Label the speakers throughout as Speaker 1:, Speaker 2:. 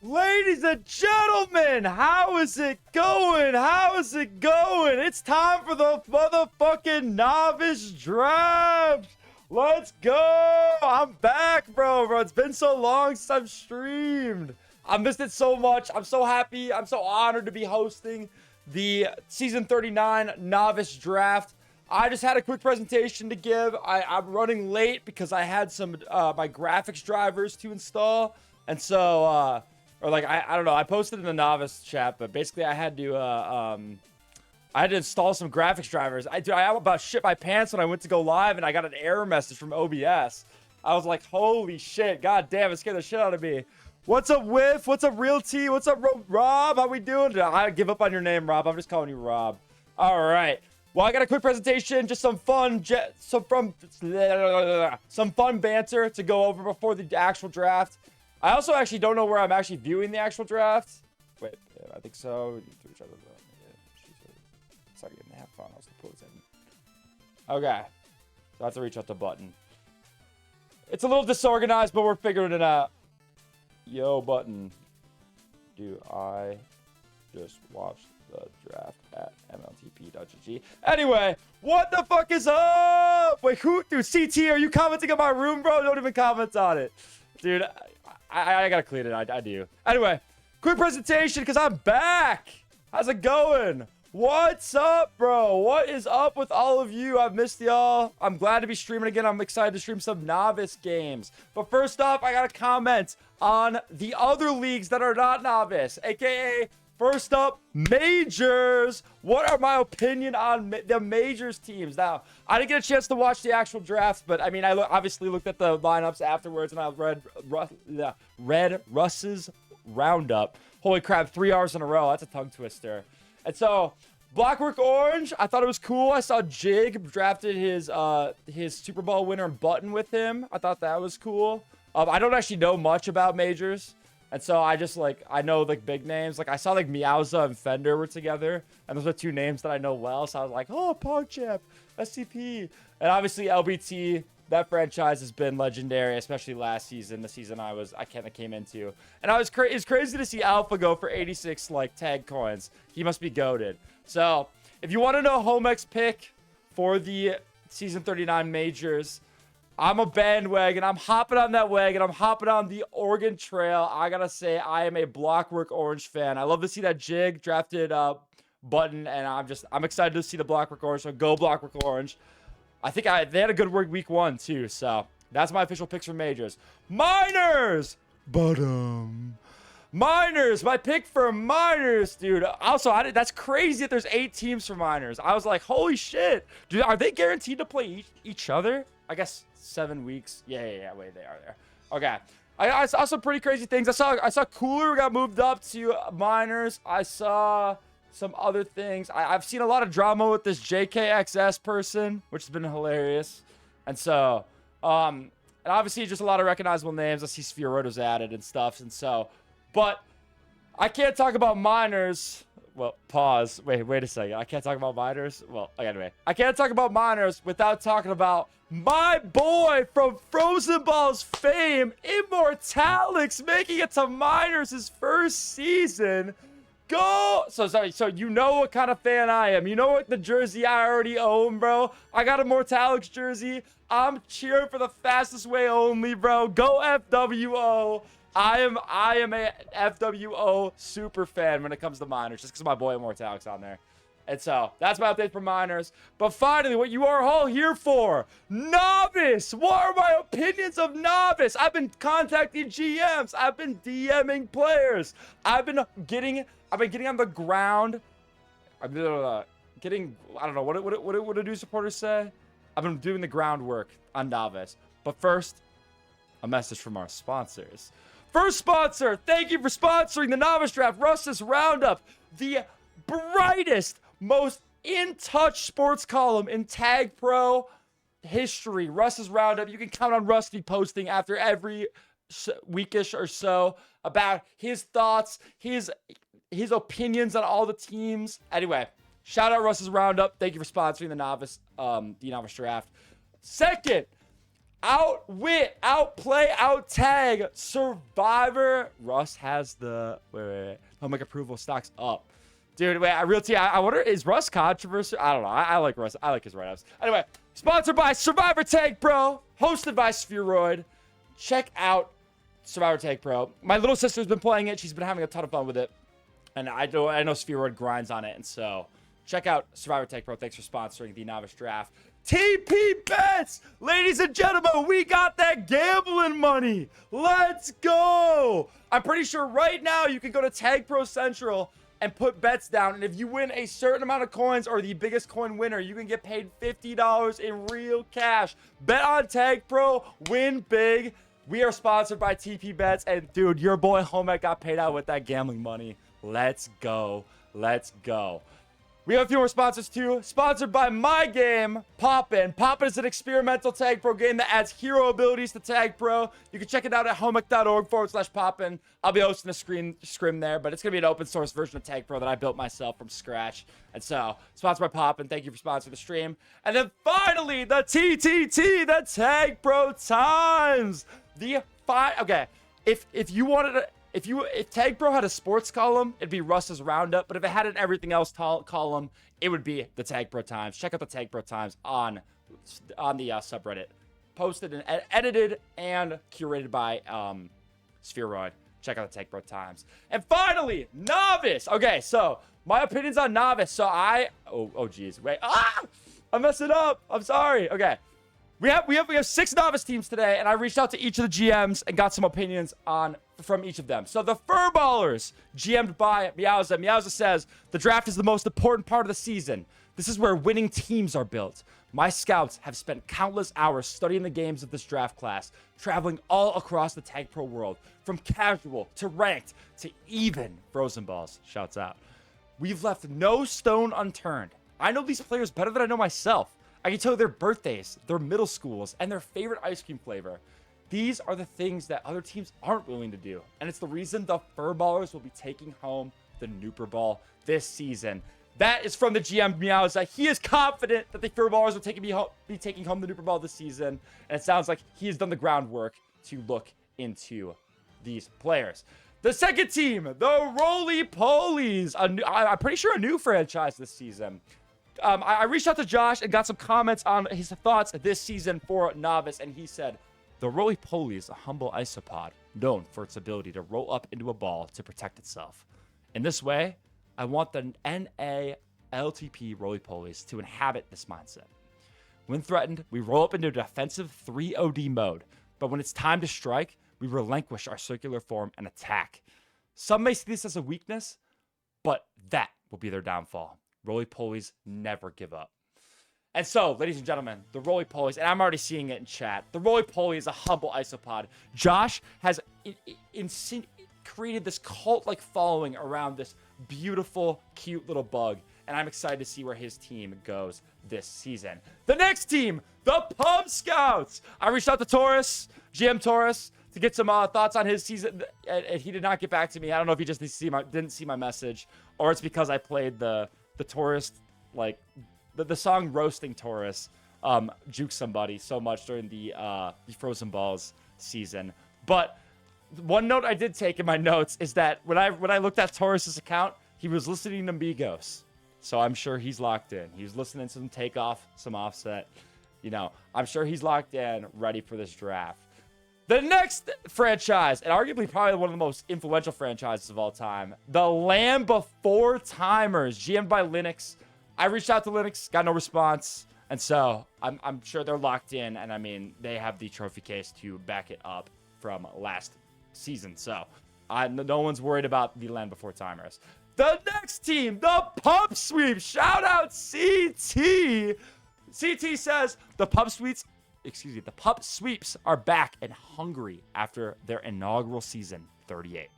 Speaker 1: Ladies and gentlemen, how is it going? How is it going? It's time for the motherfucking novice draft. Let's go. I'm back, bro. It's been so long since I've streamed. I missed it so much. I'm so happy. I'm so honored to be hosting the season 39 novice draft. I just had a quick presentation to give. I'm running late because I had some my graphics drivers to install. And so, I don't know. I posted in the novice chat, but basically I had to install some graphics drivers. I about shit my pants when I went to go live, and I got an error message from OBS. I was like, holy shit, god damn, it scared the shit out of me. What's up, Whiff? What's up, Real T? What's up, Rob? How we doing? I give up on your name, Rob. I'm just calling you Rob. All right. Well, I got a quick presentation, just some fun banter to go over before the actual draft. I also actually don't know where I'm actually viewing the actual draft. Wait, yeah, I think so. Sorry, getting half fun. I was closing. Okay, so I have to reach out the button. It's a little disorganized, but we're figuring it out. Yo, button. Do I just watch the draft at mltp.gg? Anyway, what the fuck is up? Wait, who? Dude, CT, are you commenting on my room, bro? Don't even comment on it. Dude, I gotta clean it. I do. Anyway, quick presentation because I'm back. How's it going? What's up, bro? What is up with all of you? I've missed y'all. I'm glad to be streaming again. I'm excited to stream some novice games. But first off, I gotta comment on the other leagues that are not novice, aka first up, majors. What are my opinion on the majors teams? Now, I didn't get a chance to watch the actual drafts, but I mean, I obviously looked at the lineups afterwards, and I read Russ's roundup. Holy crap, 3 hours in a row. That's a tongue twister. And so, Blockwork Orange, I thought it was cool. I saw Jig drafted his Super Bowl winner Button with him. I thought that was cool. I don't actually know much about majors. And so I just I know big names. I saw Meowza and Fender were together. And those are two names that I know well. So I was like, oh, PogChamp, SCP. And obviously LBT, that franchise has been legendary, especially last season, the season I kind of came into. And it's crazy to see Alpha go for 86 tag coins. He must be goated. So if you want to know Homex pick for the season 39 majors, I'm a bandwagon. I'm hopping on that wagon. I'm hopping on the Oregon Trail. I gotta say, I am a Blockwork Orange fan. I love to see that Jig drafted Button, and I'm excited to see the Blockwork Orange. So go Blockwork Orange. I think they had a good work week 1 too. So that's my official picks for majors. Minors, Minors, my pick for minors, dude. Also, that's crazy that there's 8 teams for minors. I was like, holy shit, dude. Are they guaranteed to play each other? I guess 7 weeks. Yeah. Wait, they are there. Okay. I saw some pretty crazy things. I saw Cooler got moved up to minors. I saw some other things. I've seen a lot of drama with this JKXS person, which has been hilarious. And so, and obviously just a lot of recognizable names. I see Spheroido's added and stuff. And so, but I can't talk about minors. Well, pause. Wait a second. I can't talk about minors. Well, anyway, I can't talk about minors without talking about my boy from Frozen Balls fame, Immortalix, making it to minors his first season. Go! So you know what kind of fan I am. You know what the jersey I already own, bro. I got a Immortalix jersey. I'm cheering for the fastest way only, bro. Go FWO. I am a FWO super fan when it comes to minors, just because my boy Immortalix on there. And so that's my update for minors. But finally, what you are all here for, novice. What are my opinions of novice? I've been contacting GMs. I've been DMing players. I've been getting on the ground. I've been getting, I don't know, what do supporters say? I've been doing the groundwork on novice. But first, a message from our sponsors. First sponsor, thank you for sponsoring the novice draft, Russ's Roundup, the brightest, most in-touch sports column in Tagpro history. Russ's Roundup. You can count on Russ to be posting after every weekish or so about his thoughts, his opinions on all the teams. Anyway, shout out Russ's Roundup. Thank you for sponsoring the novice draft. Second, outwit, outplay, outtag Survivor. Russ has the wait. Homework approval stocks up. Dude, wait, I wonder, is Russ controversial? I don't know. I like Russ. I like his write-ups. Anyway, sponsored by Survivor Tagpro, hosted by Spheroid. Check out Survivor Tagpro. My little sister's been playing it. She's been having a ton of fun with it. And I know Spheroid grinds on it. And so check out Survivor Tagpro. Thanks for sponsoring the Novice Draft. TP Bets! Ladies and gentlemen, we got that gambling money. Let's go! I'm pretty sure right now you can go to Tagpro Central and put bets down. And if you win a certain amount of coins or the biggest coin winner, you can get paid $50 in real cash. Bet on Tagpro, win big. We are sponsored by TP Bets. And dude, your boy Homek got paid out with that gambling money. Let's go. Let's go. We have a few more sponsors too. Sponsored by my game, Poppin'. Poppin' is an experimental Tagpro game that adds hero abilities to Tagpro. You can check it out at homework.org/Poppin'. I'll be hosting a scrim there, but it's going to be an open source version of Tagpro that I built myself from scratch. And so, sponsored by Poppin'. Thank you for sponsoring the stream. And then finally, the TTT, the Tagpro Times. Okay, if you wanted to... If Tagpro had a sports column, it'd be Russ's Roundup. But if it had an everything else column, it would be the Tagpro Times. Check out the Tagpro Times on the subreddit. Posted and edited and curated by Spheroid. Check out the Tagpro Times. And finally, Novice. Okay, so my opinions on Novice. So oh geez, wait, I'm messing up. I'm sorry. Okay. We have 6 Novice teams today, and I reached out to each of the GMs and got some opinions from each of them. So the Furballers, GM'd by Meowza. Meowza says, the draft is the most important part of the season. This is where winning teams are built. My scouts have spent countless hours studying the games of this draft class, traveling all across the Tagpro world, from casual to ranked to even Frozen Balls. Shouts out. We've left no stone unturned. I know these players better than I know myself. I can tell you their birthdays, their middle schools, and their favorite ice cream flavor. These are the things that other teams aren't willing to do. And it's the reason the Furballers will be taking home the Nooper Ball this season. That is from the GM Meowza. He is confident that the Furballers will be taking home the Nooper Ball this season. And it sounds like he has done the groundwork to look into these players. The second team, the Roly Polies. I'm pretty sure a new franchise this season. I reached out to Josh and got some comments on his thoughts this season for Novice, and he said, the Roly-Poly is a humble isopod known for its ability to roll up into a ball to protect itself. In this way, I want the NA-LTP Roly-Polies to inhabit this mindset. When threatened, we roll up into defensive 3OD mode, but when it's time to strike, we relinquish our circular form and attack. Some may see this as a weakness, but that will be their downfall. Roly-Polies never give up. And so, ladies and gentlemen, the Roly-Polies, and I'm already seeing it in chat, the Roly-Poly is a humble isopod. Josh has created this cult-like following around this beautiful, cute little bug, and I'm excited to see where his team goes this season. The next team, the Pub Scouts. I reached out to Taurus, GM Taurus, to get some thoughts on his season, and he did not get back to me. I don't know if he just didn't see my message, or it's because I played the Taurus, like, the song Roasting Taurus, juked somebody so much during the Frozen Balls season. But one note I did take in my notes is that when I looked at Taurus's account, he was listening to Migos. So I'm sure he's locked in. He was listening to some Takeoff, some Offset. You know, I'm sure he's locked in, ready for this draft. The next franchise, and arguably probably one of the most influential franchises of all time, the Land Before Timers, GM'd by Linux. I reached out to Linux, got no response, and so I'm sure they're locked in, and I mean, they have the trophy case to back it up from last season, so no one's worried about the Land Before Timers. The next team, the Pub Sweep. Shout out CT. CT says the Pub Sweeps are back and hungry after their inaugural season 38.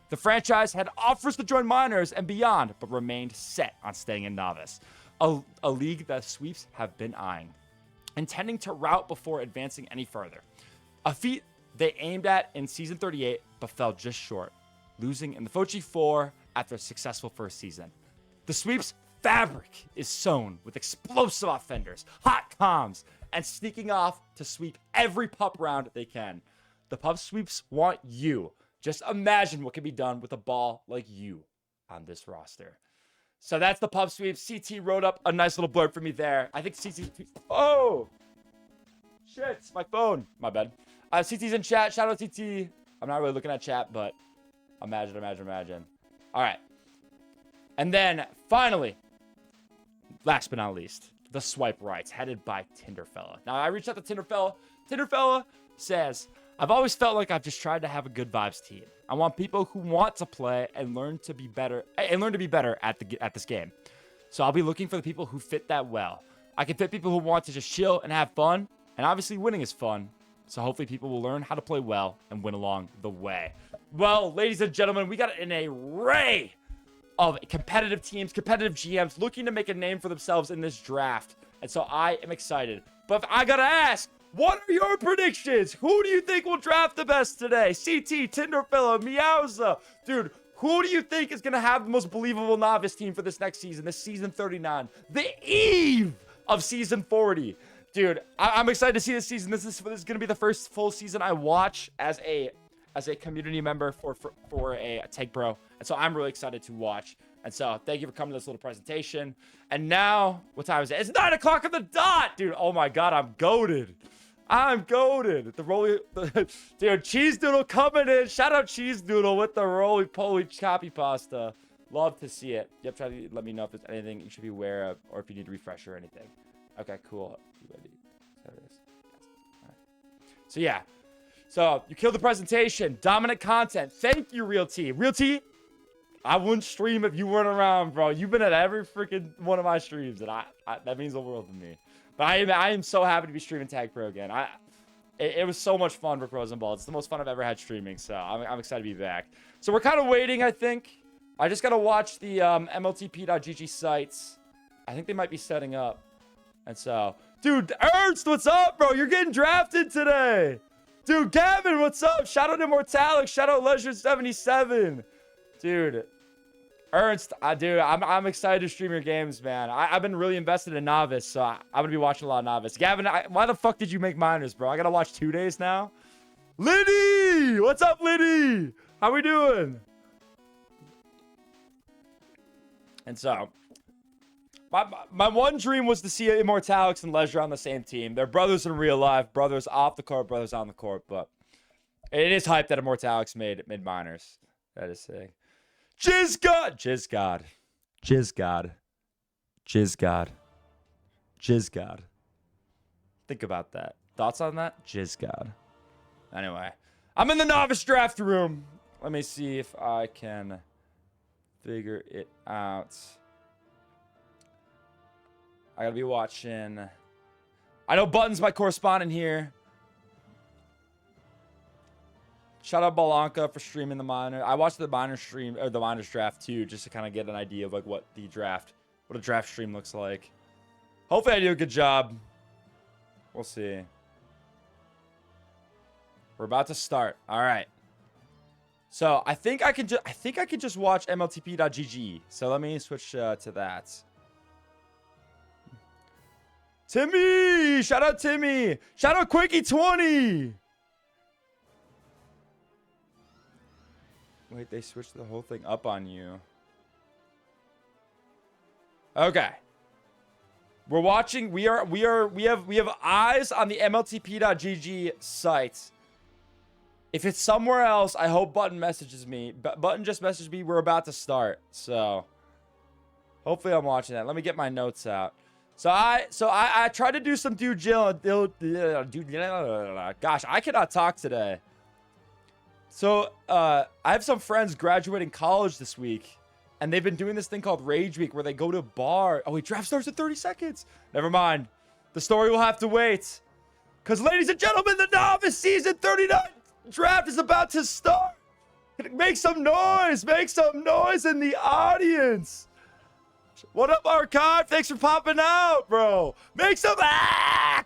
Speaker 1: The franchise had offers to join minors and beyond, but remained set on staying in Novice, a league that Sweeps have been eyeing, intending to rout before advancing any further. A feat they aimed at in season 38, but fell just short, losing in the Fochi 4 after a successful first season. The Sweeps fabric is sewn with explosive offenders, hot comms, and sneaking off to sweep every pup round they can. The pup sweeps want you. Just imagine what can be done with a ball like you on this roster. So that's the pup sweep. CT wrote up a nice little blurb for me there. I think CT... Oh! Shit, my phone. My bad. CT's in chat. Shout out CT. I'm not really looking at chat, but imagine. All right. And then, finally, last but not least, the swipe rights, headed by Tinderfella. Now, I reached out to Tinderfella. Tinderfella says, I've always felt like I've just tried to have a good vibes team. I want people who want to play and learn to be better at this game. So I'll be looking for the people who fit that well. I can fit people who want to just chill and have fun, and obviously winning is fun. So hopefully people will learn how to play well and win along the way. Well, ladies and gentlemen, we got an array of competitive teams, competitive GMs looking to make a name for themselves in this draft. And so I am excited. But I gotta ask, what are your predictions? Who do you think will draft the best today? CT, Tinderfella, Meowza. Dude, who do you think is going to have the most believable novice team for this next season, this season 39? The eve of season 40. Dude, I'm excited to see this season. This is going to be the first full season I watch as a community member for a Tagpro. And so I'm really excited to watch. And so thank you for coming to this little presentation. And now, what time is it? It's 9 o'clock on the dot. Dude, oh my God, I'm goated. Dude, Cheese Doodle coming in. Shout out Cheese Doodle with the roly-poly copy pasta. Love to see it. Yep, try to let me know if there's anything you should be aware of or if you need to refresh or anything. Okay, cool. You ready? There it is. All right. So yeah. So you killed the presentation. Dominant content. Thank you, Real T. Real T, I wouldn't stream if you weren't around, bro. You've been at every freaking one of my streams, and that means the world to me. But I am so happy to be streaming Tagpro again. It was so much fun for Pros and Balls. It's the most fun I've ever had streaming, so I'm excited to be back. So we're kind of waiting, I think. I just got to watch the MLTP.gg sites. I think they might be setting up. And so, dude, Ernst, what's up, bro? You're getting drafted today. Dude, Gavin, what's up? Shout out Immortalic. Shout out Leisure77. Dude, Ernst, I'm excited to stream your games, man. I've been really invested in Novice, so I'm going to be watching a lot of Novice. Gavin, why the fuck did you make minors, bro? I got to watch 2 days now. Liddy! What's up, Liddy? How we doing? And so, my one dream was to see Immortalics and Leisure on the same team. They're brothers in real life, brothers off the court, brothers on the court, but it is hype that Immortalics made minors. That is sick. Jizz God. Think about that. Thoughts on that? Jizz God. Anyway, I'm in the novice draft room. Let me see if I can figure it out. I gotta be watching. I know Button's my correspondent here. Shout out Balanka for streaming the minor. I watched the minor stream or the minors draft too, just to kind of get an idea of like what a draft stream looks like. Hopefully I do a good job. We'll see. We're about to start. All right. So I think I can just watch MLTP.gg. So let me switch to that. Timmy! Shout out Timmy! Shout out Quickie20! Wait, they switched the whole thing up on you. Okay. We're watching. We have eyes on the MLTP.gg site. If it's somewhere else, I hope Button messages me. Button just messaged me. We're about to start. So hopefully I'm watching that. Let me get my notes out. So I tried to do some gosh, I cannot talk today. So I have some friends graduating college this week, and they've been doing this thing called Rage Week where they go to a bar. Oh wait, draft starts in 30 seconds. Never mind. The story will have to wait. Because ladies and gentlemen, the Novice Season 39 draft is about to start. Make some noise. Make some noise in the audience. What up, Archive? Thanks for popping out, bro. Make some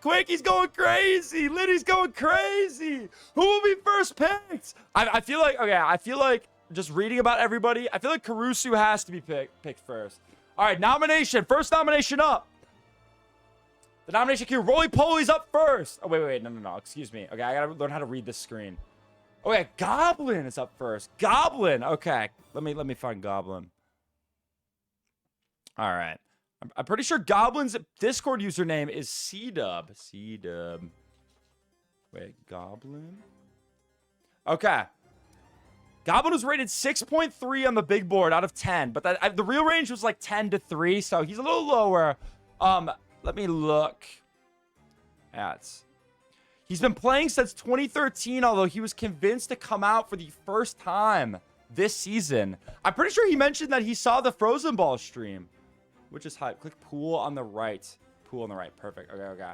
Speaker 1: Quicky's going crazy. Liddy's going crazy. Who will be first picked? I feel like just reading about everybody, I feel like Caruso has to be picked first. All right, nomination. First nomination up. The nomination queue. Roly-poly's up first. Oh, wait. No. Excuse me. Okay, I gotta learn how to read this screen. Okay, Goblin is up first. Goblin. Okay, let me find Goblin. All right. I'm pretty sure Goblin's Discord username is C-Dub. C-Dub. Wait, Goblin? Okay. Goblin was rated 6.3 on the big board out of 10, but the real range was like 10 to 3, so he's a little lower. Let me look at... He's been playing since 2013, although he was convinced to come out for the first time this season. I'm pretty sure he mentioned that he saw the Frozen Ball stream, which is hype. Click pool on the right. Pool on the right. Perfect. Okay.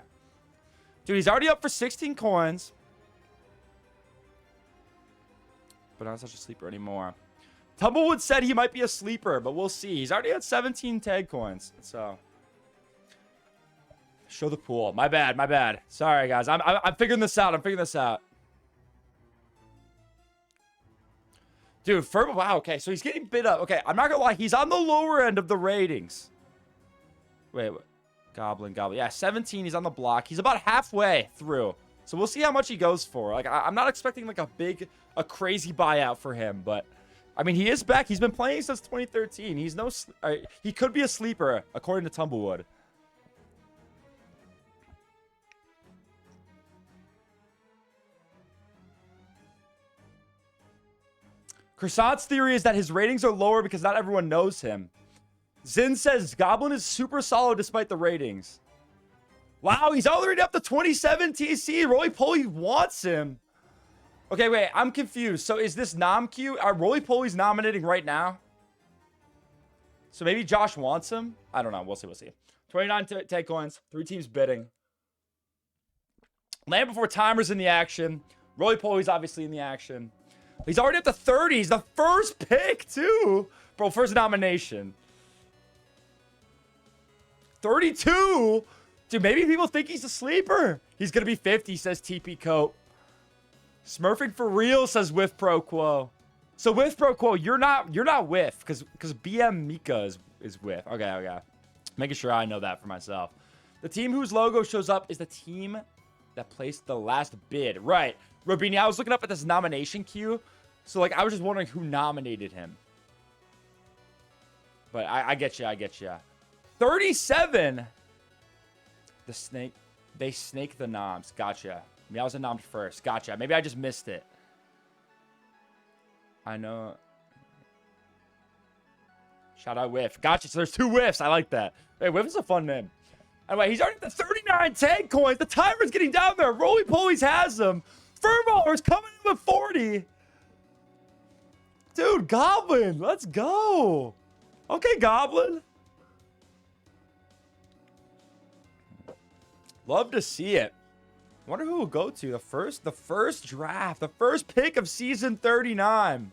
Speaker 1: Dude, he's already up for 16 coins. But not such a sleeper anymore. Tumblewood said he might be a sleeper, but we'll see. He's already at 17 tag coins. So, show the pool. My bad. Sorry, guys. I'm figuring this out. Dude, wow. Okay, so he's getting bid up. Okay, I'm not gonna lie. He's on the lower end of the ratings. Wait. Goblin. Yeah, 17. He's on the block. He's about halfway through. So we'll see how much he goes for. Like, I'm not expecting like a crazy buyout for him, but I mean, he is back. He's been playing since 2013. He's he could be a sleeper according to Tumblewood. Croissant's theory is that his ratings are lower because not everyone knows him. Zin says Goblin is super solid despite the ratings. Wow, he's already up to 27 TC. Roly-poly wants him. Okay, wait, I'm confused. So is this nom queue? Are Roly-poly's nominating right now? So maybe Josh wants him? I don't know. We'll see. 29 tag coins. 3 teams bidding. Land Before Timer's in the action. Roly-poly's obviously in the action. He's already up to 30. He's the first pick, too. Bro, first nomination. 32? Dude, maybe people think he's a sleeper. He's going to be 50, says TP Coat. Smurfing for real, says Whiff Pro Quo. So Whiff Pro Quo, you're not Whiff, because BM Mika is Whiff. Okay. Making sure I know that for myself. The team whose logo shows up is the team that placed the last bid. Right. Robini, I was looking up at this nomination queue. So, like, I was just wondering who nominated him. But I get you. 37. They snake the noms. Gotcha. Maybe I was a nom first. Gotcha. Maybe I just missed it. I know. Shout out Whiff. Gotcha. So there's 2 Whiffs. I like that. Hey, Whiff is a fun name. Anyway, he's already at the 39 tag coins. The timer's getting down there. Roly-poly's has him. Furballer's coming in with 40. Dude, Goblin. Let's go. Okay, Goblin. Love to see it. Wonder who will go to the first draft, the first pick of season 39.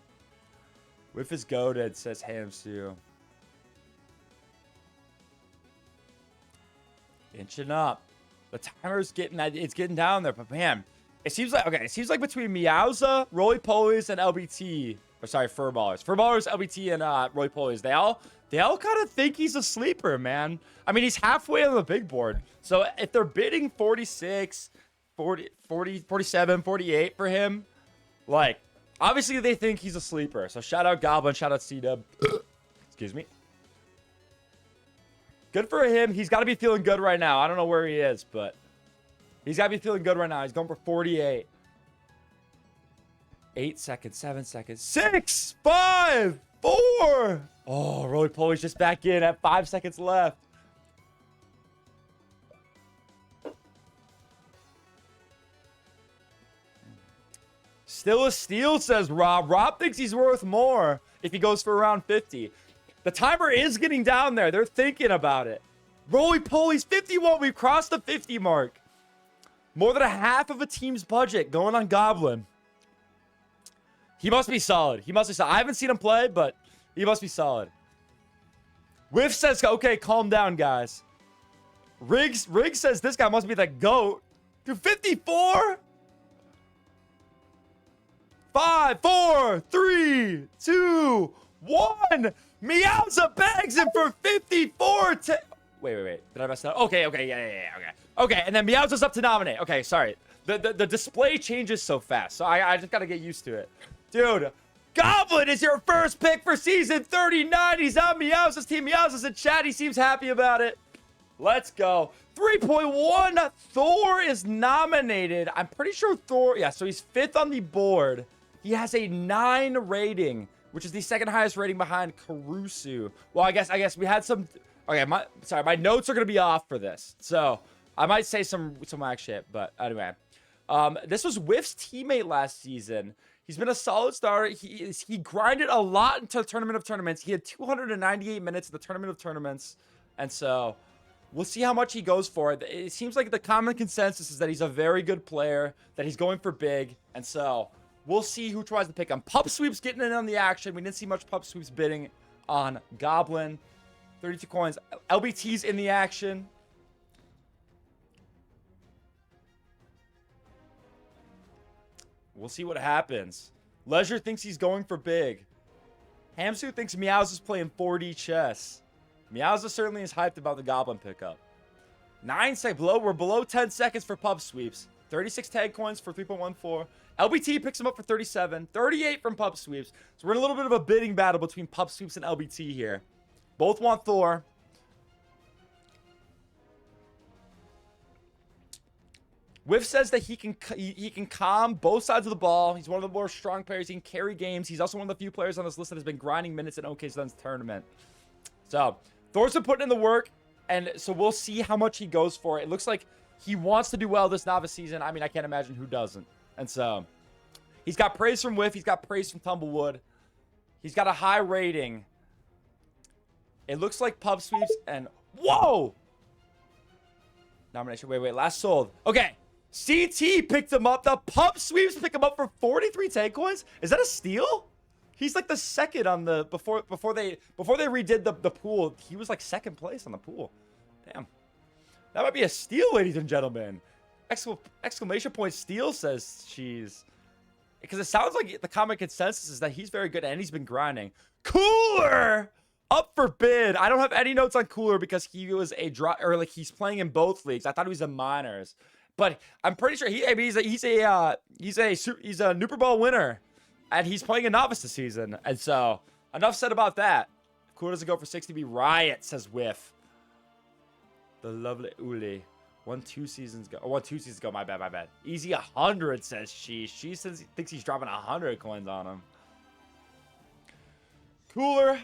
Speaker 1: Whiff is goated, says Hamsu. Inching up. The timer's getting down there, but man, it seems like between Meowza, Roly-polies, and LBT. Or sorry, Furballers. Furballers, LBT, and Roly-polies. They all kind of think he's a sleeper, man. I mean, he's halfway on the big board. So if they're bidding 46, 40, 47, 48 for him, like, obviously they think he's a sleeper. So shout out Goblin, shout out C-Dub. Excuse me. Good for him. He's got to be feeling good right now. I don't know where he is, but he's got to be feeling good right now. He's going for 48. 8 seconds, 7 seconds, 6, 5, 4. Oh, Roly-poly's just back in at 5 seconds left. Still a steal, says Rob. Rob thinks he's worth more if he goes for around 50. The timer is getting down there. They're thinking about it. Roly-poly's 51. We've crossed the 50 mark. More than a half of a team's budget going on Goblin. He must be solid. I haven't seen him play, but he must be solid. Whiff says, okay, calm down, guys. Riggs says this guy must be the GOAT. Dude, 54? 5, 4, 3, 2, 1. Meowza bags him for 54. Wait. Did I mess that up? Okay. Yeah. Okay. Okay, and then Meow's up to nominate. Okay, sorry. The display changes so fast, so I just gotta get used to it. Dude, Goblin is your first pick for season 39. He's on Meow's team. Meow's is in chat. He seems happy about it. Let's go. 3.1. Thor is nominated. I'm pretty sure Thor... Yeah, so he's 5th on the board. He has a 9 rating, which is the second highest rating behind Karusu. Well, I guess we had some... Okay, my notes are going to be off for this. So, I might say some whack shit, but anyway. This was Whiff's teammate last season. He's been a solid starter. He grinded a lot into the Tournament of Tournaments. He had 298 minutes in the Tournament of Tournaments. And so, we'll see how much he goes for. It seems like the common consensus is that he's a very good player, that he's going for big. And so, we'll see who tries to pick him. Pup Sweep's getting in on the action. We didn't see much Pup Sweeps bidding on Goblin. 32 coins. LBT's in the action. We'll see what happens. Leisure thinks he's going for big. Hamsu thinks Meowz is playing 4D chess. Meowz certainly is hyped about the Goblin pickup. 9 seconds. We're below 10 seconds for Pup Sweeps. 36 tag coins for 3.14. LBT picks him up for 37. 38 from Pup Sweeps. So we're in a little bit of a bidding battle between Pup Sweeps and LBT here. Both want Thor. Whiff says that he can calm both sides of the ball. He's one of the more strong players. He can carry games. He's also one of the few players on this list that has been grinding minutes in OK Sun's tournament. So, Thor's been putting in the work, and so we'll see how much he goes for. It looks like he wants to do well this Novice season. I mean, I can't imagine who doesn't. And so, he's got praise from Whiff. He's got praise from Tumblewood. He's got a high rating. It looks like Pup Sweeps and... Whoa! Nomination. Wait. Last sold. Okay. CT picked him up. The Pup Sweeps pick him up for 43 tag coins. Is that a steal? He's like the second on the... Before they redid the pool, he was like second place on the pool. Damn. That might be a steal, ladies and gentlemen. Exclamation point steal, says Cheese. Because it sounds like the common consensus is that he's very good and he's been grinding. Cooler! Up for bid. I don't have any notes on Cooler because he was a draw, or like he's playing in both leagues. I thought he was in minors, but I'm pretty sure he's a Nooper Ball winner, and he's playing a Novice this season. And so enough said about that. Cooler doesn't go for 60B. Riot, says Whiff. The lovely Uli. 2 seasons ago. My bad. Easy 100, says she. She says thinks he's dropping 100 coins on him. Cooler.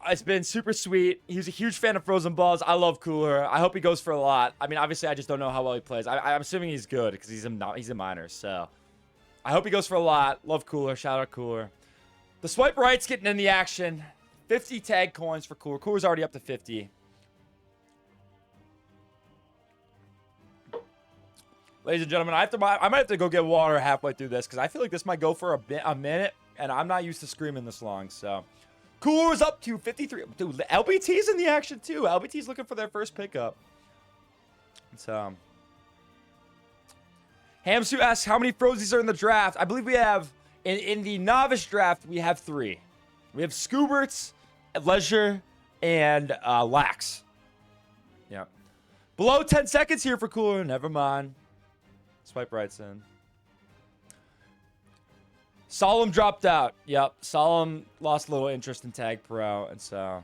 Speaker 1: It's been super sweet. He was a huge fan of Frozen Balls. I love Cooler. I hope he goes for a lot. I mean, obviously, I just don't know how well he plays. I'm assuming he's good because he's a minor. So I hope he goes for a lot. Love Cooler. Shout out Cooler. The swipe right's getting in the action. 50 tag coins for Cooler. Cooler's already up to 50. Ladies and gentlemen, I might have to go get water halfway through this because I feel like this might go for a minute, and I'm not used to screaming this long. So. Cooler's up to 53. Dude, LBT's in the action too. LBT's looking for their first pickup. So, Hamsu asks how many Frozies are in the draft. I believe we have, in the Novice draft, we have 3. We have Scooberts, Leisure, and Lax. Yeah. Below 10 seconds here for Cooler. Never mind. Swipe right's in. Solemn dropped out. Yep. Solemn lost a little interest in Tagpro. And so.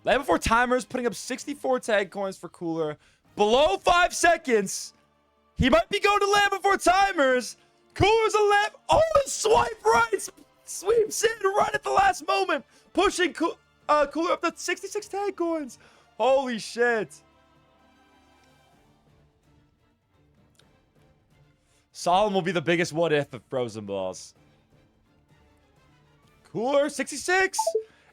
Speaker 1: Land Before Timers putting up 64 tag coins for Cooler. Below 5 seconds. He might be going to Land Before Timers. Cooler's a lamp. Oh, swipe right. Sweeps in right at the last moment. Pushing Cooler up to 66 tag coins. Holy shit. Solemn will be the biggest what if of Frozen Balls. Cooler, 66.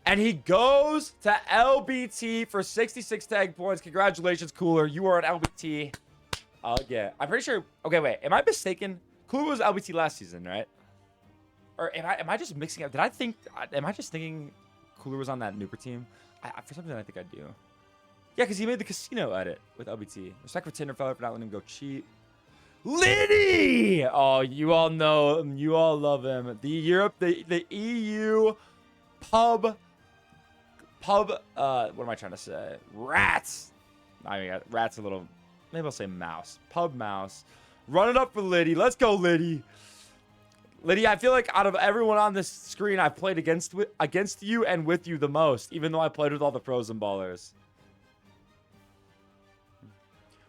Speaker 1: And he goes to LBT for 66 tag points. Congratulations, Cooler. You are an LBT. Yeah. I'm pretty sure. Okay, wait. Am I mistaken? Cooler was LBT last season, right? Or am I just mixing up? Am I just thinking Cooler was on that Nooper team? For some reason, I think I do. Yeah, because he made the casino edit with LBT. Respect for Tinderfeller for not letting him go cheat. Liddy! Oh, you all know him. You all love him. The EU pub, what am I trying to say? Rats. I mean, Rats a little maybe I'll say mouse. Pub mouse. Run it up for Liddy. Let's go, Liddy. Liddy, I feel like out of everyone on this screen, I've played against you and with you the most, even though I played with all the pros and ballers.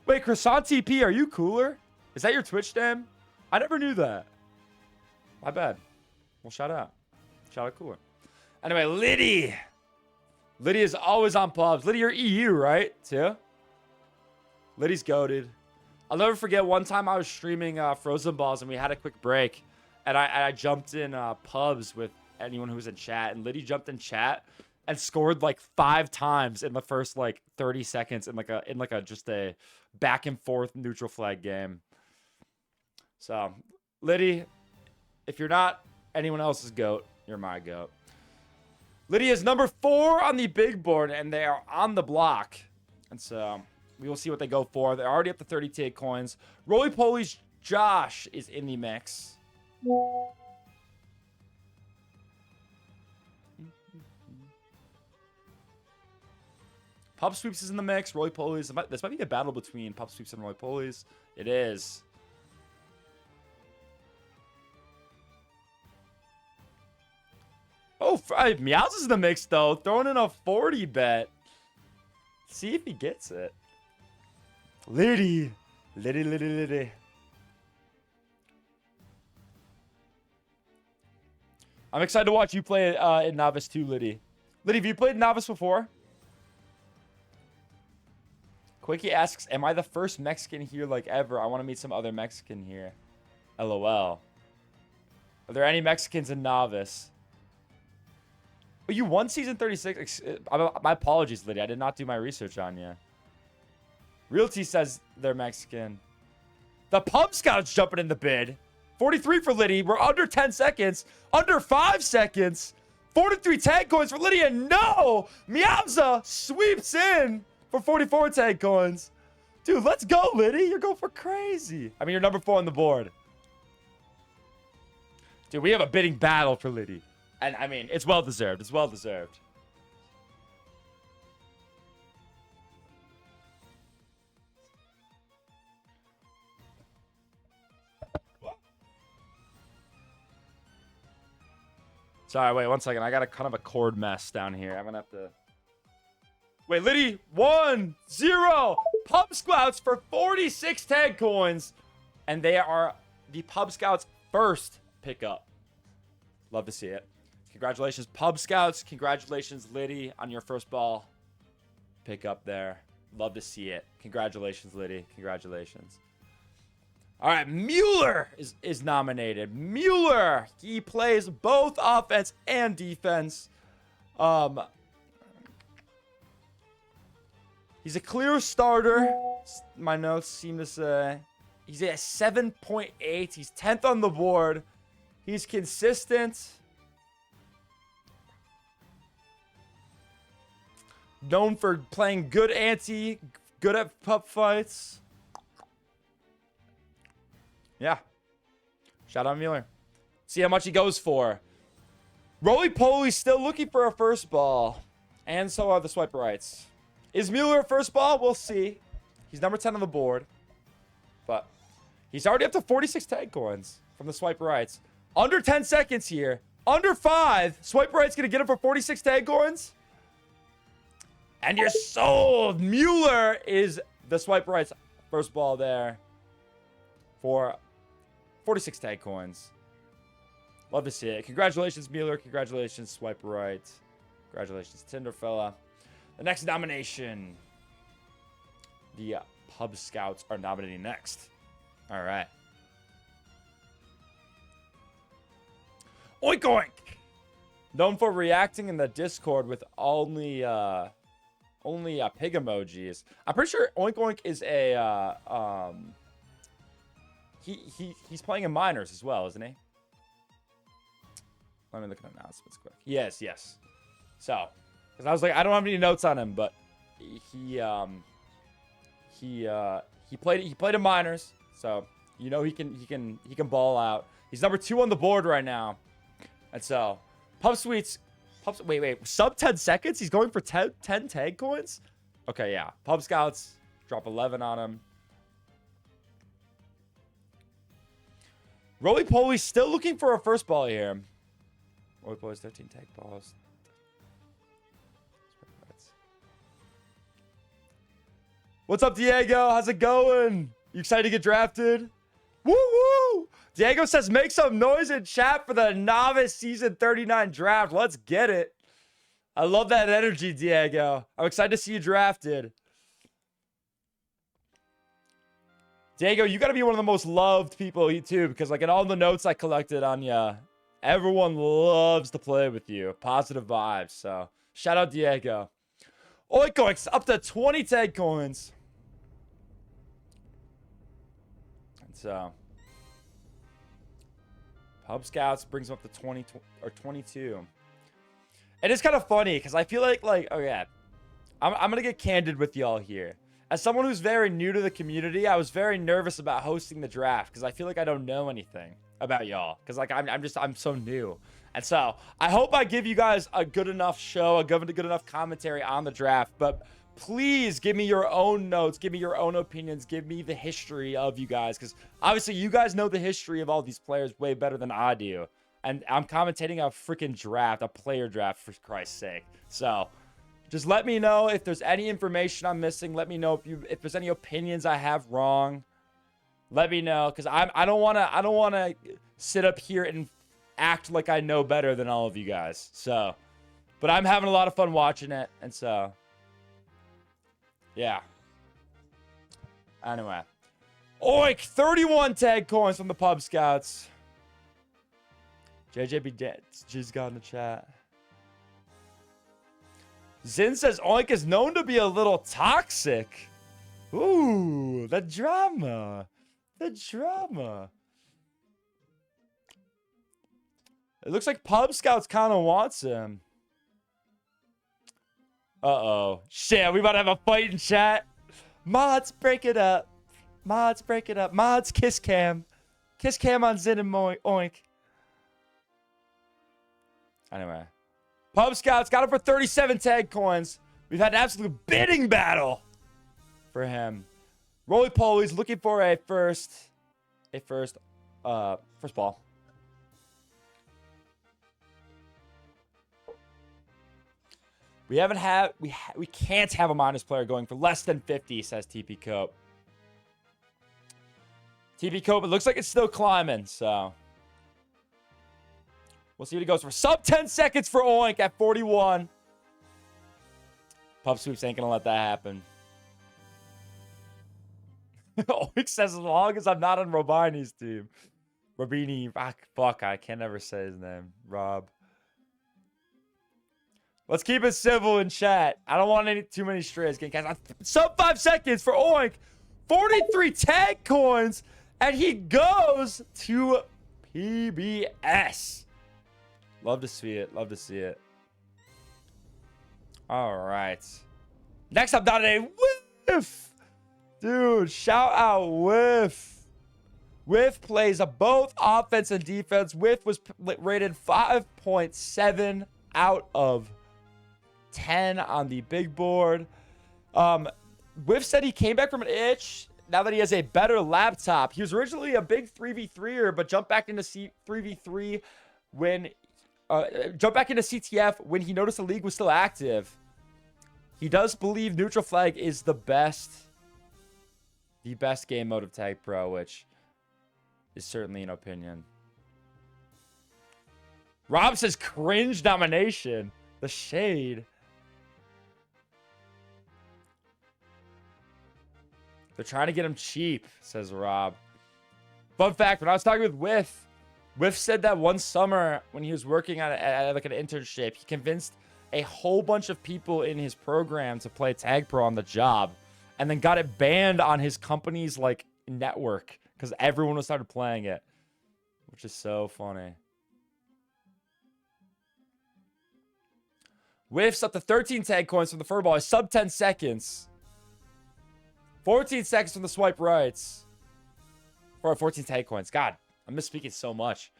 Speaker 1: Wait, Croissant TP, are you cooler? Is that your Twitch name? I never knew that. My bad. Well, shout out. Shout out cooler. Anyway, Liddy. Liddy is always on pubs. Liddy, you're EU, right? Too? Liddy's goated. I'll never forget one time I was streaming Frozen Balls and we had a quick break. And I jumped in pubs with anyone who was in chat. And Liddy jumped in chat and scored like 5 times in the first like 30 seconds in just a back and forth neutral flag game. So, Liddy, if you're not anyone else's GOAT, you're my GOAT. Liddy is number 4 on the big board, and they are on the block. And so, we will see what they go for. They're already up to 38 coins. Roly Poly's Josh is in the mix. Pub Sweeps is in the mix. Roly Polies. This might be a battle between Pub Sweeps and Roly Polies. It is. Oh, Meows is in the mix, though. Throwing in a 40 bet. See if he gets it. Liddy. Liddy, Liddy, Liddy. I'm excited to watch you play in Novice too, Liddy. Liddy, have you played Novice before? Quickie asks, am I the first Mexican here like ever? I want to meet some other Mexican here. LOL. Are there any Mexicans in Novice? But you won season 36. My apologies, Liddy. I did not do my research on you. Realty says they're Mexican. The Pub Scouts jumping in the bid. 43 for Liddy. We're under 10 seconds. Under 5 seconds. 43 tag coins for Liddy. And no! Meowza sweeps in for 44 tag coins. Dude, let's go, Liddy. You're going for crazy. I mean, you're number 4 on the board. Dude, we have a bidding battle for Liddy. And, I mean, it's well-deserved. It's well-deserved. Sorry, wait 1 second. I got a kind of a cord mess down here. I'm going to have to... Wait, Liddy, 1-0. Pub Scouts for 46 tag coins. And they are the Pub Scouts' first pickup. Love to see it. Congratulations, Pub Scouts. Congratulations, Liddy, on your first ball pickup there. Love to see it. Congratulations, Liddy. Congratulations. All right, Mueller is nominated. Mueller, he plays both offense and defense. He's a clear starter. My notes seem to say. He's at 7.8. He's 10th on the board. He's consistent. Known for playing good ante, good at pup fights. Yeah. Shout out Mueller. See how much he goes for. Roly Poly's still looking for a first ball. And so are the swiper rights. Is Mueller a first ball? We'll see. He's number 10 on the board. But he's already up to 46 tag coins from the swiper rights. Under 10 seconds here. Under 5. Swiper rights going to get him for 46 tag coins. And you're sold. Mueller is the swiper rights first ball there for 46 tag coins. Love to see it. Congratulations, Mueller. Congratulations, swiper right. Congratulations, Tinder fella. The next nomination. The Pub Scouts are nominating next. All right. Oink Oink. Known for reacting in the Discord with only pig emojis. I'm pretty sure Oink Oink is a he's playing in minors as well, isn't he? Let me look at announcements quick. Yes. So, because I was like, I don't have any notes on him, but he played in minors, so you know he can ball out. He's number 2 on the board right now, and so wait, sub 10 seconds. He's going for 10 tag coins. Okay, yeah. Pub Scouts drop 11 on him. Roly-poly still looking for a first ball here. Roly-poly's 13 tag balls. What's up, Diego? How's it going? You excited to get drafted? Woo woo! Diego says, make some noise in chat for the Novice Season 39 draft. Let's get it. I love that energy, Diego. I'm excited to see you drafted. Diego, you got to be one of the most loved people too, because like in all the notes I collected on you, everyone loves to play with you. Positive vibes. So shout out Diego. Oink oinks up to 20 tag coins. And so Pub Scouts brings him up to 20 or 22. It is kind of funny because I feel like okay, I'm going to get candid with y'all here. As someone who's very new to the community, I was very nervous about hosting the draft because I feel like I don't know anything about y'all because like I'm so new. And so I hope I give you guys a good enough show, a good enough commentary on the draft, but please give me your own notes, give me your own opinions, give me the history of you guys, because obviously you guys know the history of all these players way better than I do. And I'm commentating a freaking draft, a player draft, for Christ's sake. So just let me know if there's any information I'm missing. Let me know if there's any opinions I have wrong. Let me know, because I don't wanna sit up here and act like I know better than all of you guys. So, but I'm having a lot of fun watching it, and so yeah. Anyway, oink, 31 tag coins from the Pub Scouts. JJB just got in the chat. Zin says oink is known to be a little toxic. Ooh, the drama. The drama. It looks like Pub Scouts kind of wants him. Uh-oh. Shit, we about to have a fight in chat. Mods, break it up. Mods, break it up. Mods, kiss cam. Kiss cam on Zin and oink. Anyway. Pub Scouts got him for 37 tag coins. We've had an absolute bidding battle for him. Roly-poly's looking for a first ball. We can't have a minus player going for less than 50, says TP Cope. TP Cope, it looks like it's still climbing, so we'll see what he goes for. Sub 10 seconds for Oink at 41. Pub Sweeps ain't gonna let that happen. Oink says, as long as I'm not on Robini's team. Robini, fuck, I can never say his name. Rob. Let's keep it civil in chat. I don't want too many strays getting cast. Sub 5 seconds for Oink. 43 tag coins. And he goes to PBS. Love to see it. Love to see it. All right. Next up, down a Whiff. Dude, shout out Whiff. Whiff plays both offense and defense. Whiff was rated 5.7 out of 10 on the big board. Whiff said he came back from an itch now that he has a better laptop. He was originally a big 3v3er, but jumped back into 3v3 when jumped back into CTF when he noticed the league was still active. He does believe neutral flag is the best game mode of Tagpro, which is certainly an opinion. Rob says cringe domination. The shade. They're trying to get him cheap, says Rob. Fun fact, when I was talking with Whiff said that one summer when he was working at like an internship, he convinced a whole bunch of people in his program to play Tagpro on the job, and then got it banned on his company's like network because everyone was started playing it, which is so funny. Whiffs up to 13 tag coins from the furball. Sub 10 seconds. 14 seconds from the swipe rights. For 14 tag coins. God, I'm misspeaking so much.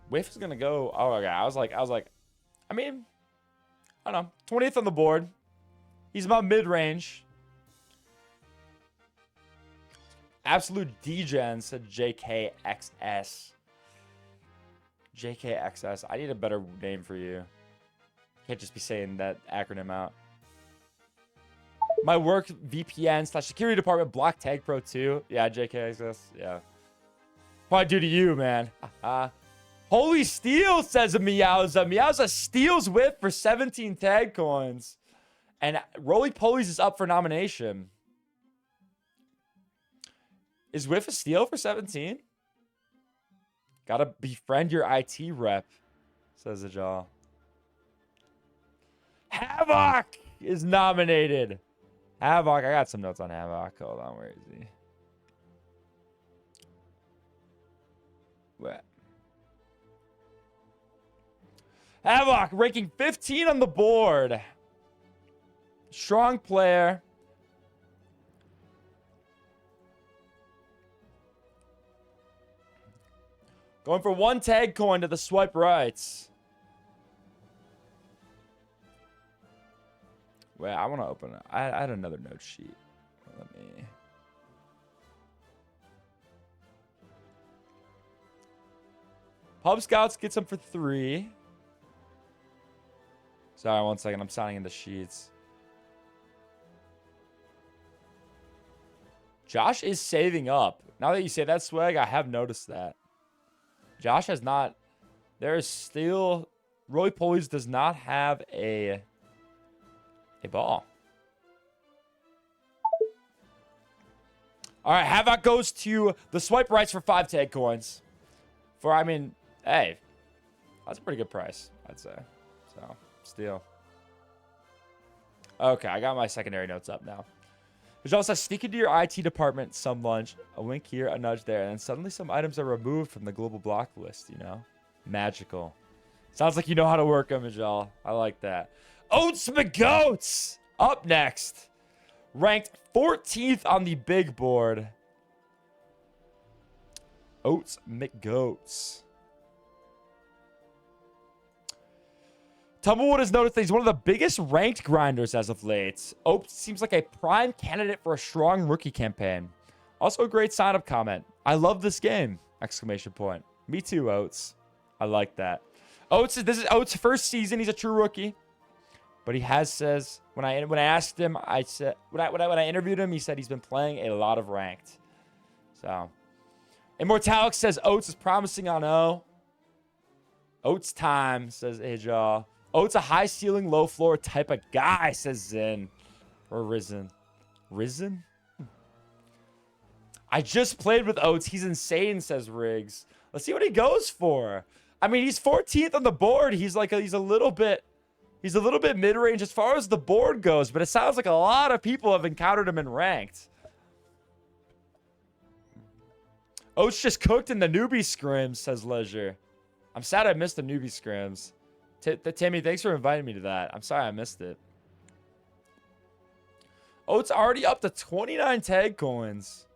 Speaker 1: Whiff is gonna go. Oh, okay. I was like, I mean, I don't know. 20th on the board. He's about mid-range. Absolute degen, said JKXS. JKXS. I need a better name for you. Can't just be saying that acronym out. My work VPN/security department blocked Tagpro 2. Yeah, JKXS. Yeah. Probably due to you, man. Holy Steel, says a Meowza. Meowza steals whiff for 17 tag coins. And Roly Polies is up for nomination. Is whiff a steal for 17? Gotta befriend your IT rep, says the jaw. Havoc is nominated. Havoc. I got some notes on Havoc. Hold on. Where is he? What? Havoc ranking 15 on the board. Strong player. Going for 1 tag coin to the swipe rights. Wait, I want to open it. I had another note sheet. Let me. Pub Scouts gets him for 3. Sorry, 1 second. I'm signing in the sheets. Josh is saving up. Now that you say that, Swag, I have noticed that. Josh has not. There is still. Roy Polies does not have a ball. All right, Havoc goes to the swipe rights for 5 tag coins. For, I mean, hey, that's a pretty good price, I'd say. So, steal. Okay, I got my secondary notes up now. Vijal says, sneak into your IT department, some lunch, a wink here, a nudge there, and then suddenly some items are removed from the global block list, you know? Magical. Sounds like you know how to work them, Vijal. I like that. Oats McGoats up next. Ranked 14th on the big board. Oats McGoats. Tumblewood has noticed that he's one of the biggest ranked grinders as of late. Oats seems like a prime candidate for a strong rookie campaign. Also a great sign-up comment. I love this game! Exclamation point. Me too, Oats. I like that. This is Oats' first season. He's a true rookie. But he says when I asked him, I said when I interviewed him, he said he's been playing a lot of ranked. So Immortalic says Oats is promising on O. Oats time, says Ajaw. Oats a high ceiling, low floor type of guy, says Zin. Or Risen. Risen? I just played with Oats. He's insane, says Riggs. Let's see what he goes for. I mean, he's 14th on the board. He's a little bit mid-range as far as the board goes, but it sounds like a lot of people have encountered him in ranked. Oats just cooked in the newbie scrims, says Leisure. I'm sad I missed the newbie scrims. Timmy, thanks for inviting me to that. I'm sorry I missed it. Oats already up to 29 tag coins.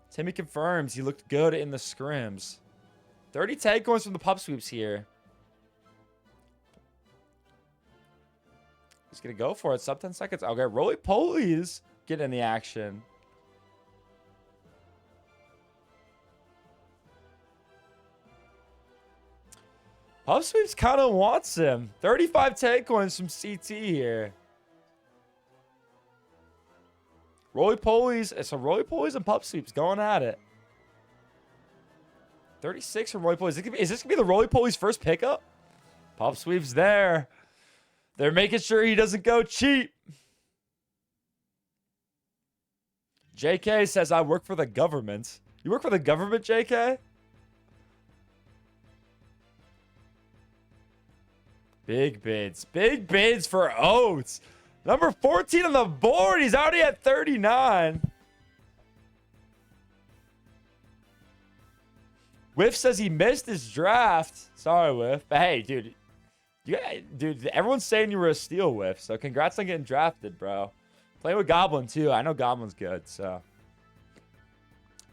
Speaker 1: Timmy confirms he looked good in the scrims. 30 tag coins from the pup sweeps here. He's going to go for it. Sub 10 seconds. Okay, Roly Polies getting in the action. Pup Sweeps kind of wants him. 35 tag coins from CT here. Roly Polies. So Roly Polies and Pup Sweeps going at it. 36 from Roly Polies. Is this going to be the Roly Polies first pickup? Pup Sweeps there. They're making sure he doesn't go cheap. JK says, I work for the government. You work for the government, JK? Big bids. Big bids for Oats. Number 14 on the board. He's already at 39. Whiff says he missed his draft. Sorry, Whiff. But hey, dude. Dude, everyone's saying you were a steal, Whiff. So congrats on getting drafted, bro. Playing with Goblin, too. I know Goblin's good, so.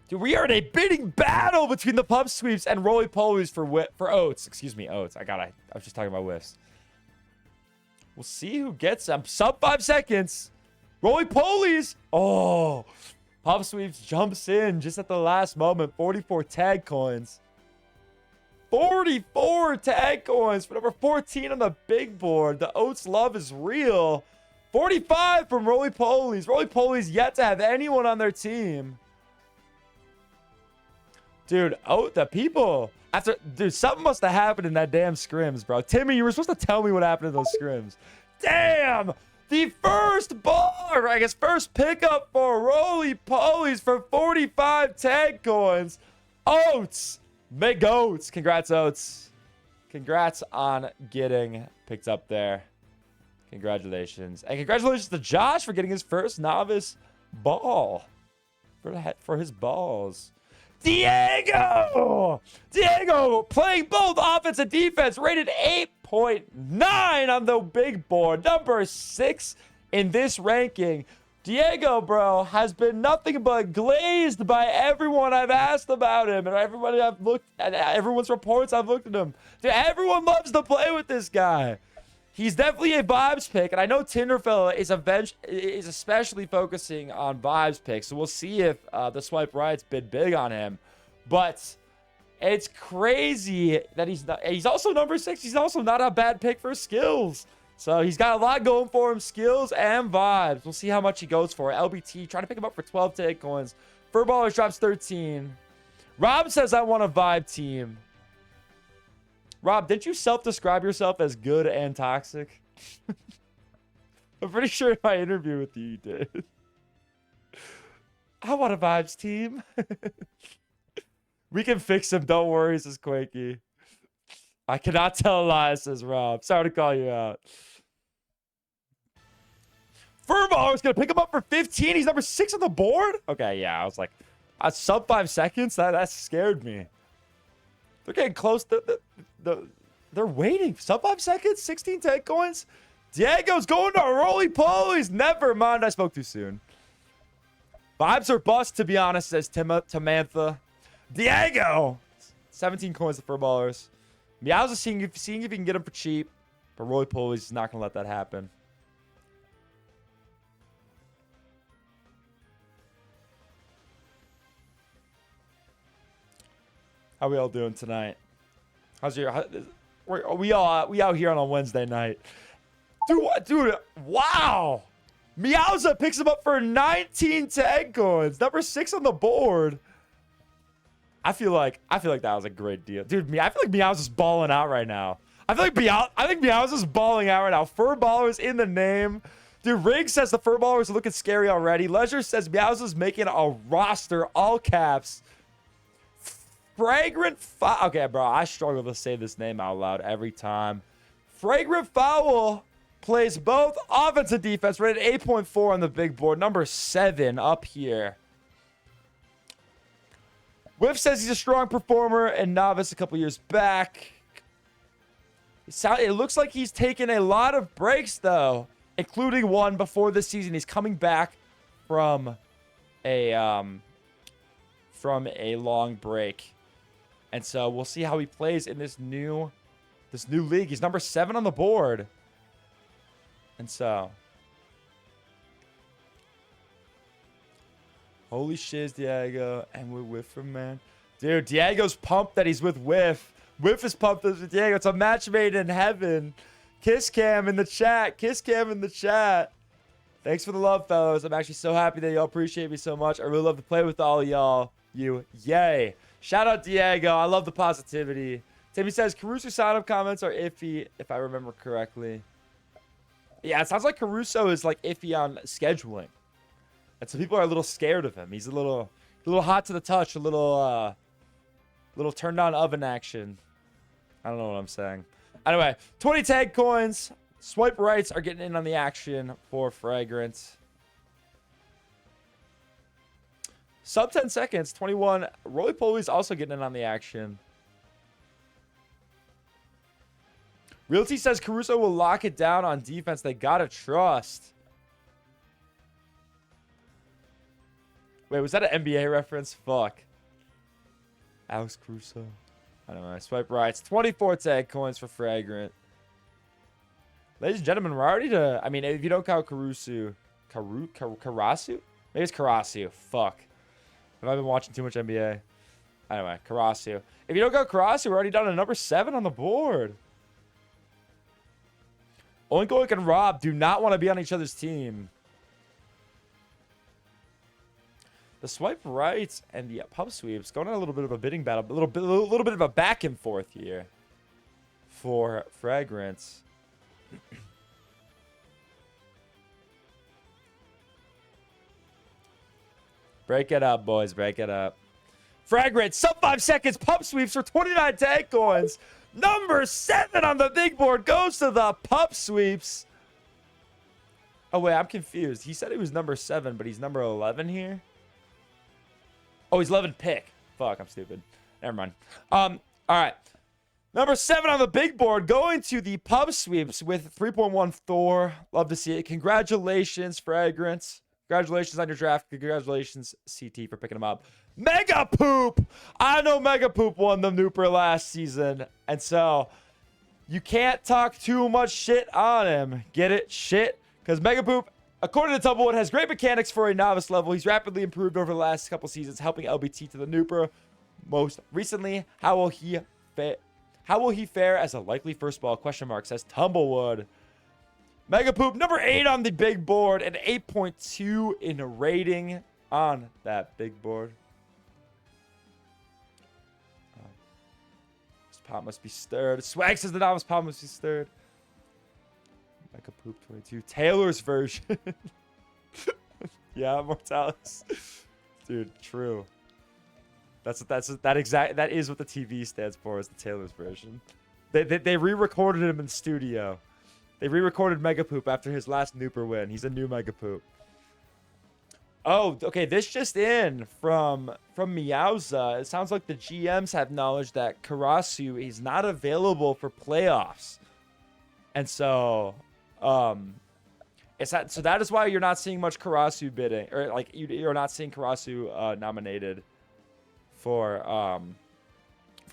Speaker 1: Dude, we are in a bidding battle between the Pup Sweeps and Roly Polies for Oats. Excuse me, Oats. I was just talking about Whiffs. We'll see who gets them. Sub 5 seconds. Roly-polies. Oh. Pop Sweeps jumps in just at the last moment. 44 tag coins. 44 tag coins for number 14 on the big board. The Oats love is real. 45 from Roly-polies. Roly-polies yet to have anyone on their team. Dude, the people... Dude, something must have happened in that damn scrims, bro. Timmy, you were supposed to tell me what happened in those scrims. Damn! The first ball, or I guess first pickup for Roly-polies for 45 tag coins. Oats! Big Oats. Congrats, Oats. Congrats on getting picked up there. Congratulations. And congratulations to Josh for getting his first novice ball. For his balls. Diego playing both offense and defense, rated 8.9 on the big board, number 6 in this ranking. Diego, bro, has been nothing but glazed by everyone I've asked about him, and everybody I've looked at, everyone's reports I've looked at him. Dude, everyone loves to play with this guy. He's definitely a vibes pick, and I know Tinderfella is especially focusing on vibes picks, so we'll see if the swipe right's been big on him. But it's crazy that he's also number 6. He's also not a bad pick for skills. So he's got a lot going for him, skills and vibes. We'll see how much he goes for. LBT, trying to pick him up for 12 tag coins. Furballers drops 13. Rob says, I want a vibe team. Rob, didn't you self-describe yourself as good and toxic? I'm pretty sure in my interview with you did. I want a vibes team. We can fix him. Don't worry, says Quakey. I cannot tell lies, says Rob. Sorry to call you out. Furballers going to pick him up for 15. He's number 6 on the board? Okay, yeah. I was like, sub 5 seconds? That scared me. They're getting close. They're waiting. Sub 5 seconds? 16 tag coins? Diego's going to Roly-polies. Never mind. I spoke too soon. Vibes are bust, to be honest, says Tamantha. Diego! 17 coins to Furballers. Meows is seeing if he can get him for cheap. But Roly-polies is not going to let that happen. How we all doing tonight? We out here on a Wednesday night. Dude, wow. Meowza picks him up for 19 tag coins. Number 6 on the board. I feel like that was a great deal. Dude, I feel like Meowza's balling out right now. I think Meowza's balling out right now. Furballers in the name. Dude, Riggs says the Furballers are looking scary already. Leisure says Meowza's making a roster, all caps. Fragrant Foul. Okay, bro, I struggle to say this name out loud every time. Fragrant Foul plays both offense and defense, rated 8.4 on the big board. Number 7 up here. Whiff says he's a strong performer and novice a couple years back. It looks like he's taken a lot of breaks, though, including one before this season. He's coming back from a long break. And so we'll see how he plays in this new league. He's number 7 on the board. And so, holy shiz, Diego. And we're with him, man. Dude, Diego's pumped that he's with Whiff. Whiff is pumped with Diego. It's a match made in heaven. Kiss Cam in the chat. Kiss Cam in the chat. Thanks for the love, fellas. I'm actually so happy that y'all appreciate me so much. I really love to play with all of y'all. Yay. Shout out Diego. I love the positivity. Timmy says Caruso sign-up comments are iffy, if I remember correctly. Yeah, it sounds like Caruso is like iffy on scheduling. And so people are a little scared of him. He's a little hot to the touch, a little turned on oven action. I don't know what I'm saying. Anyway, 20 tag coins. Swipe rights are getting in on the action for Fragrant. Sub 10 seconds, 21. Roly-polies also getting in on the action. Realty says Caruso will lock it down on defense. They gotta trust. Wait, was that an NBA reference? Fuck. Alex Caruso. I don't know. I swipe rights. 24 tag coins for Fragrant. Ladies and gentlemen, we're already to... I mean, if you don't count Karasu... Karasu? Maybe it's Karasu. Fuck. Have I been watching too much NBA? Anyway, Karasu. If you don't count Karasu, we're already down to number 7 on the board. Oink and Rob do not want to be on each other's team. The swipe right and the pub sweeps going on a little bit of a bidding battle. A little bit of a back and forth here for Fragrance. Break it up, boys. Break it up. Fragrance, sub 5 seconds. Pub sweeps for 29 tag coins. Number 7 on the big board goes to the pub sweeps. Oh, wait, I'm confused. He said he was number 7, but he's number 11 here. Oh, he's 11 pick. Fuck, I'm stupid. Never mind. All right. Number 7 on the big board going to the pub sweeps with 3.1 Thor. Love to see it. Congratulations, Fragrance. Congratulations on your draft. Congratulations, CT, for picking him up. Mega Poop! I know Mega Poop won the Nooper last season. And so, you can't talk too much shit on him. Get it? Shit. Because Mega Poop, according to Tumblewood, has great mechanics for a novice level. He's rapidly improved over the last couple seasons, helping LBT to the Nooper. Most recently, how will he fare as a likely first ball? Question mark, says Tumblewood. Mega Poop, number 8 on the big board, and 8.2 in rating on that big board. This pot must be stirred. Swag says the novice pot must be stirred. Mega Poop 22. Taylor's version. Yeah, Mortalis. Dude, true. That is what the TV stands for, is the Taylor's version. They re-recorded him in studio. They re-recorded Mega Poop after his last Nooper win. He's a new Mega Poop. Oh, okay. This just in from Meowza. It sounds like the GMs have knowledge that Karasu is not available for playoffs, and so so that is why you're not seeing much Karasu bidding, or like you're not seeing Karasu nominated for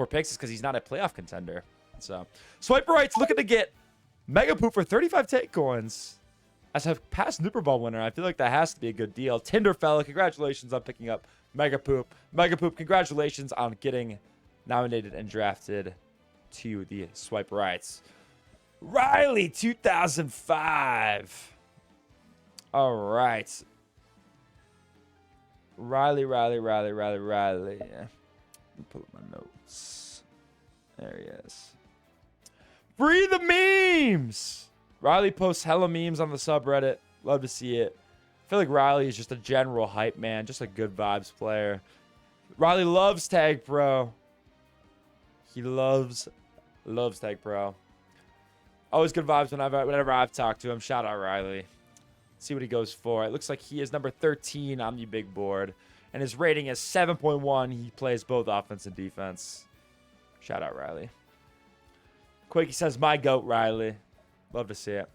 Speaker 1: picks, is because he's not a playoff contender. So Swiper Right's looking to get Mega Poop for 35 take coins as a past Nooper Ball winner. I feel like that has to be a good deal. Tinderfella, congratulations on picking up Mega Poop. Mega Poop, congratulations on getting nominated and drafted to the Swipe Rights. Riley, 2005. All right. Riley. Let me pull up my notes. There he is. Free the memes! Riley posts hella memes on the subreddit. Love to see it. I feel like Riley is just a general hype man. Just a good vibes player. Riley loves Tagpro. He loves Tagpro. Always good vibes whenever I've talked to him. Shout out Riley. See what he goes for. It looks like he is number 13 on the big board. And his rating is 7.1. He plays both offense and defense. Shout out Riley. Quakey says, my goat, Riley. Love to see it.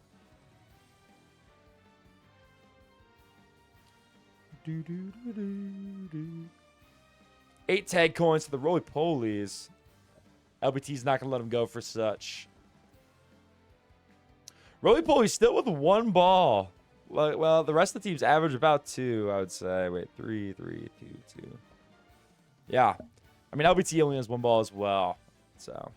Speaker 1: 8 tag coins to the roly-polies. LBT's not going to let him go for such. Roly-polies still with 1 ball. Well, the rest of the teams average about 2, I would say. Wait, 3, 2, 2. Yeah. I mean, LBT only has 1 ball as well. So...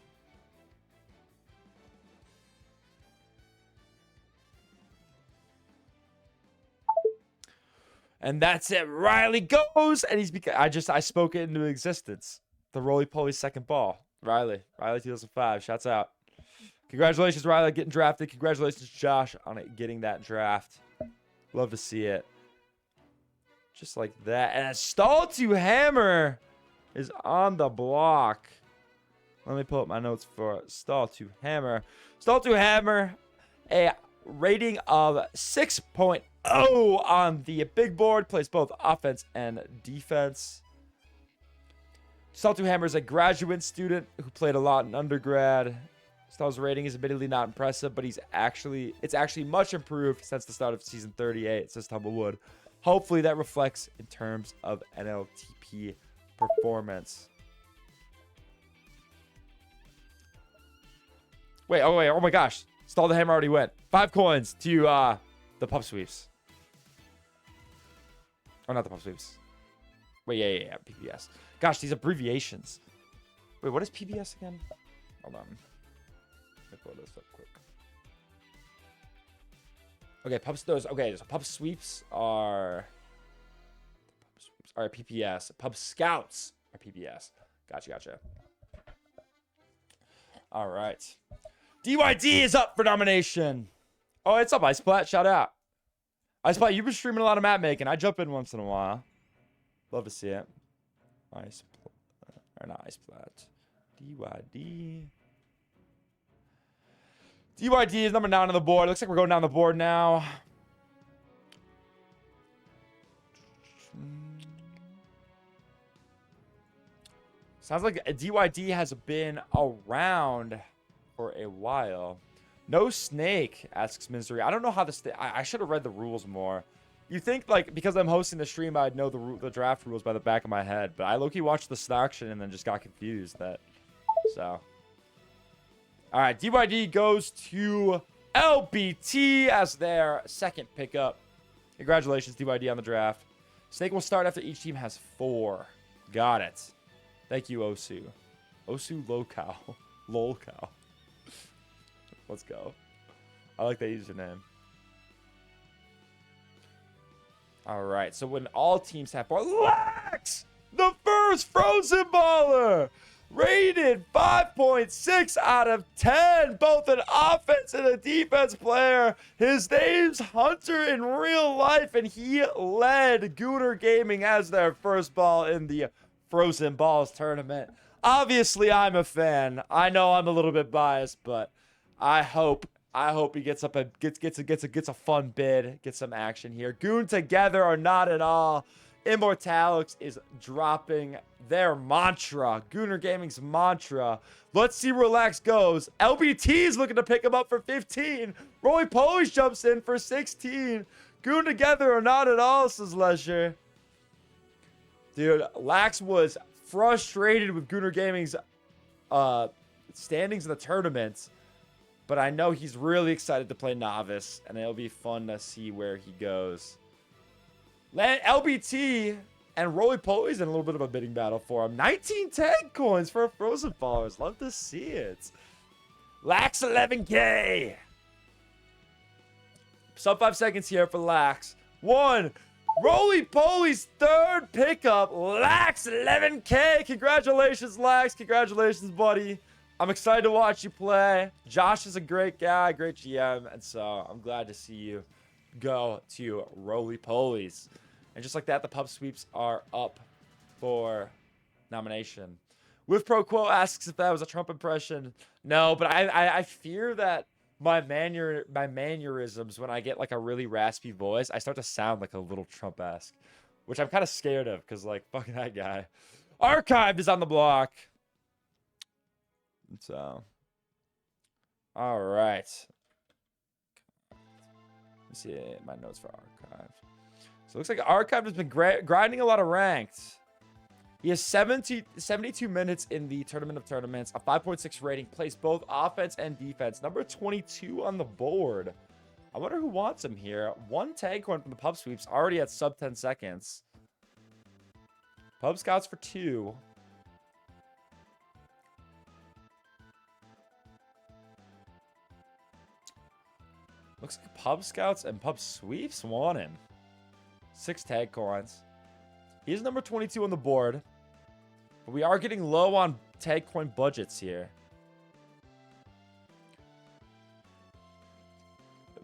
Speaker 1: and that's it. Riley goes, and I spoke it into existence. The roly-poly second ball. Riley 2005. Shouts out. Congratulations, Riley, getting drafted. Congratulations, Josh, on getting that draft. Love to see it. Just like that. And a stall to hammer is on the block. Let me pull up my notes for stall to hammer. Stall to hammer, a rating of 6.0 on the big board. Plays both offense and defense. Stall to hammer is a graduate student who played a lot in undergrad. Stall's rating is admittedly not impressive, but it's actually much improved since the start of season 38, says Tumblewood. Hopefully that reflects in terms of NLTP performance. Oh my gosh. Stall the Hammer already went. 5 coins to the pub sweeps. Oh, not the pub sweeps. Wait, yeah. PBS. Gosh, these abbreviations. Wait, what is PBS again? Hold on. Let me pull this up quick. Okay, so pub sweeps are PPS. Pub scouts are PPS. Gotcha. All right. DYD is up for nomination. Oh, it's up, Iceplat. Shout out. Iceplat, you've been streaming a lot of map making. I jump in once in a while. Love to see it. Iceplat. Or not Iceplat. DYD. DYD is number 9 on the board. Looks like we're going down the board now. Sounds like DYD has been around for a while. No snake, asks Misery. I don't know how this... I should have read the rules more. You think, like, because I'm hosting the stream, I'd know the draft rules by the back of my head. But I low-key watched the selection and then just got confused. So... Alright, DYD goes to LBT as their second pickup. Congratulations, DYD, on the draft. Snake will start after each team has 4. Got it. Thank you, Osu. Osu Lolcow. Lolcow. Let's go. I like that username. Alright, so when all teams have 4... Lex! The first Frozen Baller! Rated 5.6 out of 10. Both an offense and a defense player. His name's Hunter in real life, and he led Gooner Gaming as their first ball in the Frozen Balls tournament. Obviously, I'm a fan. I know I'm a little bit biased, but I hope he gets a fun bid, gets some action here. Goon together or not at all. Immortalix is dropping their mantra. Gooner Gaming's mantra. Let's see where Lax goes. LBT is looking to pick him up for 15. Roy Polish jumps in for 16. Goon together or not at all, says Leisure. Dude, Lax was frustrated with Gooner Gaming's standings in the tournament. But I know he's really excited to play Novice. And it'll be fun to see where he goes. LBT and Roly Poly's in a little bit of a bidding battle for him. 19 tag coins for Frozen Followers. Love to see it. Lax 11K. Sub 5 seconds here for Lax. 1. Roly Poly's third pickup. Lax 11K. Congratulations, Lax. Congratulations, buddy. I'm excited to watch you play. Josh is a great guy, great GM. And so I'm glad to see you go to Roly Polies. And just like that, the pub sweeps are up for nomination. With Pro Quo asks if that was a Trump impression. No, but I fear that my mannerisms, when I get like a really raspy voice, I start to sound like a little Trump-esque, which I'm kind of scared of because, like, fuck that guy. Archived is on the block. So, all right. Let me see my notes for Archived. So it looks like Archived has been grinding a lot of ranked. He has 72 minutes in the Tournament of Tournaments, a 5.6 rating, plays both offense and defense. Number 22 on the board. I wonder who wants him here. 1 tag coin from the pub sweeps, already at sub 10 seconds. Pub scouts for 2. Looks like pub scouts and pub sweeps want him. 6 tag coins. He's number 22 on the board. But we are getting low on tag coin budgets here.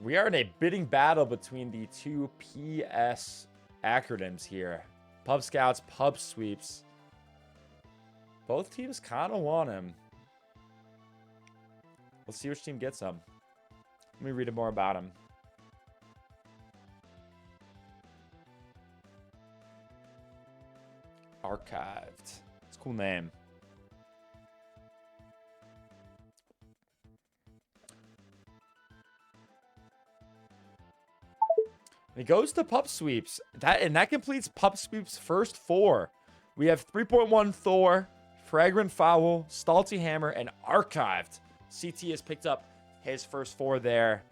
Speaker 1: We are in a bidding battle between the 2 PS acronyms here. Pub scouts, pub sweeps. Both teams kind of want him. Let's see which team gets him. Let me read more about him. Archived. It's a cool name. It goes to Pup Sweeps. That completes Pup Sweeps' first 4. We have 3.1 Thor, Fragrant Fowl, Stalty Hammer, and Archived. CT has picked up his first 4 there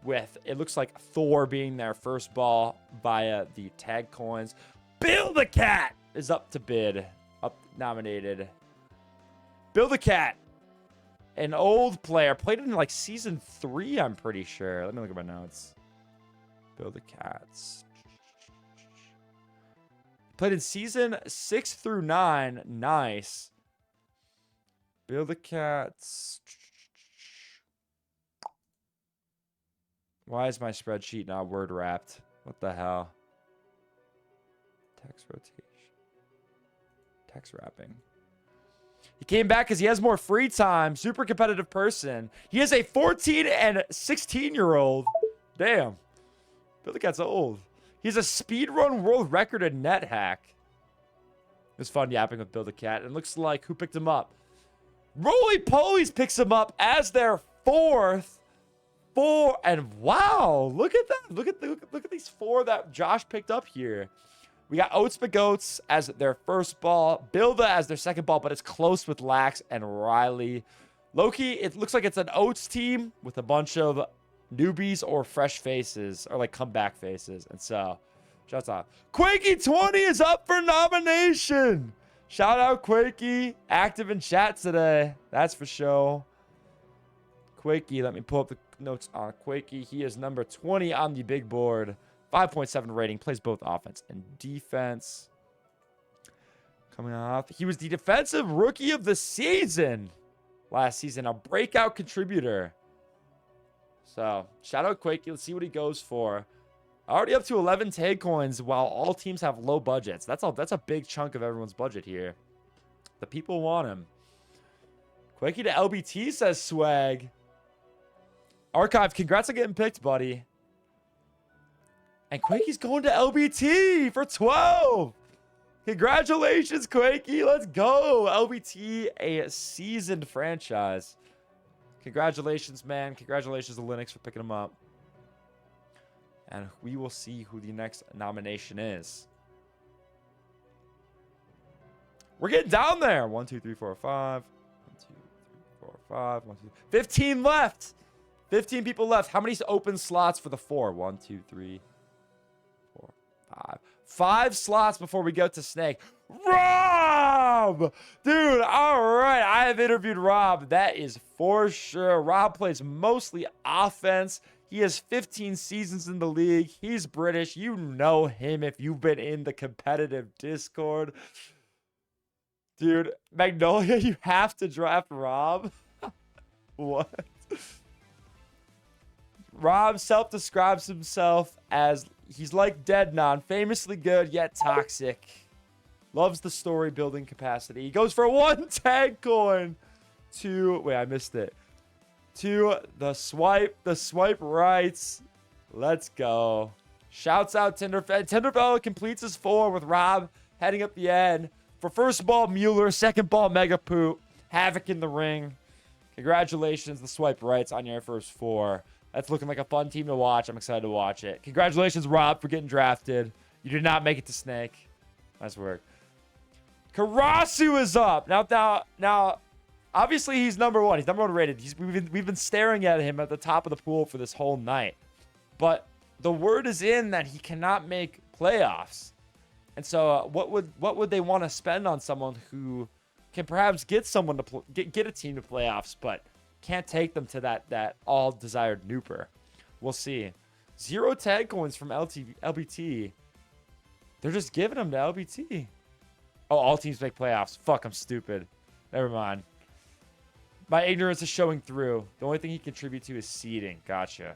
Speaker 1: with, it looks like Thor being their first ball via the tag coins. Bill the Cat is up to bid. Up nominated. Bill the Cat. An old player. Played in like season 3, I'm pretty sure. Let me look at my notes. Bill the Cats. Played in season 6 through 9. Nice. Bill the Cats. Why is my spreadsheet not word wrapped? What the hell? Text rotation. Text wrapping. He came back because he has more free time. Super competitive person. He is a 14 and 16-year-old. Damn. Bill the Cat's old. He's a speedrun world record in net hack. It was fun yapping with Bill the Cat. And looks like who picked him up? Roly Polies picks him up as their 4th. And wow, look at that. Look at these 4 that Josh picked up here. We got Oats McGoats as their first ball, Bilda as their second ball, but it's close with Lax and Riley. Loki, it looks like it's an Oats team with a bunch of newbies or fresh faces, or like comeback faces. And so, shouts out. Quakey20 is up for nomination. Shout out Quakey, active in chat today. That's for sure. Quakey, let me pull up the notes on Quakey. He is number 20 on the big board. 5.7 rating, plays both offense and defense. Coming off, he was the defensive rookie of the season last season, a breakout contributor. So, shout out Quakey. Let's see what he goes for. Already up to 11 tag coins while all teams have low budgets. That's a big chunk of everyone's budget here. The people want him. Quakey to LBT, says Swag. Archive, congrats on getting picked, buddy. And Quakey's going to LBT for 12. Congratulations, Quakey. Let's go. LBT, a seasoned franchise. Congratulations, man. Congratulations to Linux for picking him up. And we will see who the next nomination is. We're getting down there. 1, 2, 3, 4, 5. 1, 2, 3, 4, 5. 1, 2, 15 left. 15 people left. How many open slots for the 4? 1, 2, 3, 4, 5. 5 slots before we go to Snake. Rob! Dude, all right. I have interviewed Rob. That is for sure. Rob plays mostly offense. He has 15 seasons in the league. He's British. You know him if you've been in the competitive Discord. Dude, Magnolia, you have to draft Rob. What? Rob self-describes himself as he's like Deadnon, famously good yet toxic. Loves the story building capacity. He goes for 1 tag coin to, wait, I missed it. To the swipe rights. Let's go. Shouts out Tinderfell. Tinderfell completes his 4 with Rob heading up the end. For first ball, Mueller. Second ball, Mega Poop. Havoc in the ring. Congratulations, the swipe rights on your first 4. That's looking like a fun team to watch. I'm excited to watch it. Congratulations, Rob, for getting drafted. You did not make it to Snake. Nice work. Karasu is up. Now, obviously he's number 1. He's number 1 rated. We've been staring at him at the top of the pool for this whole night. But the word is in that he cannot make playoffs. And so what would they want to spend on someone who can perhaps get someone to get a team to playoffs, but can't take them to that all desired nooper? We'll see. 0 tag coins from LBT. They're just giving them to LBT. Oh, all teams make playoffs. Fuck, I'm stupid. Never mind. My ignorance is showing through. The only thing he contributes to is seeding. Gotcha.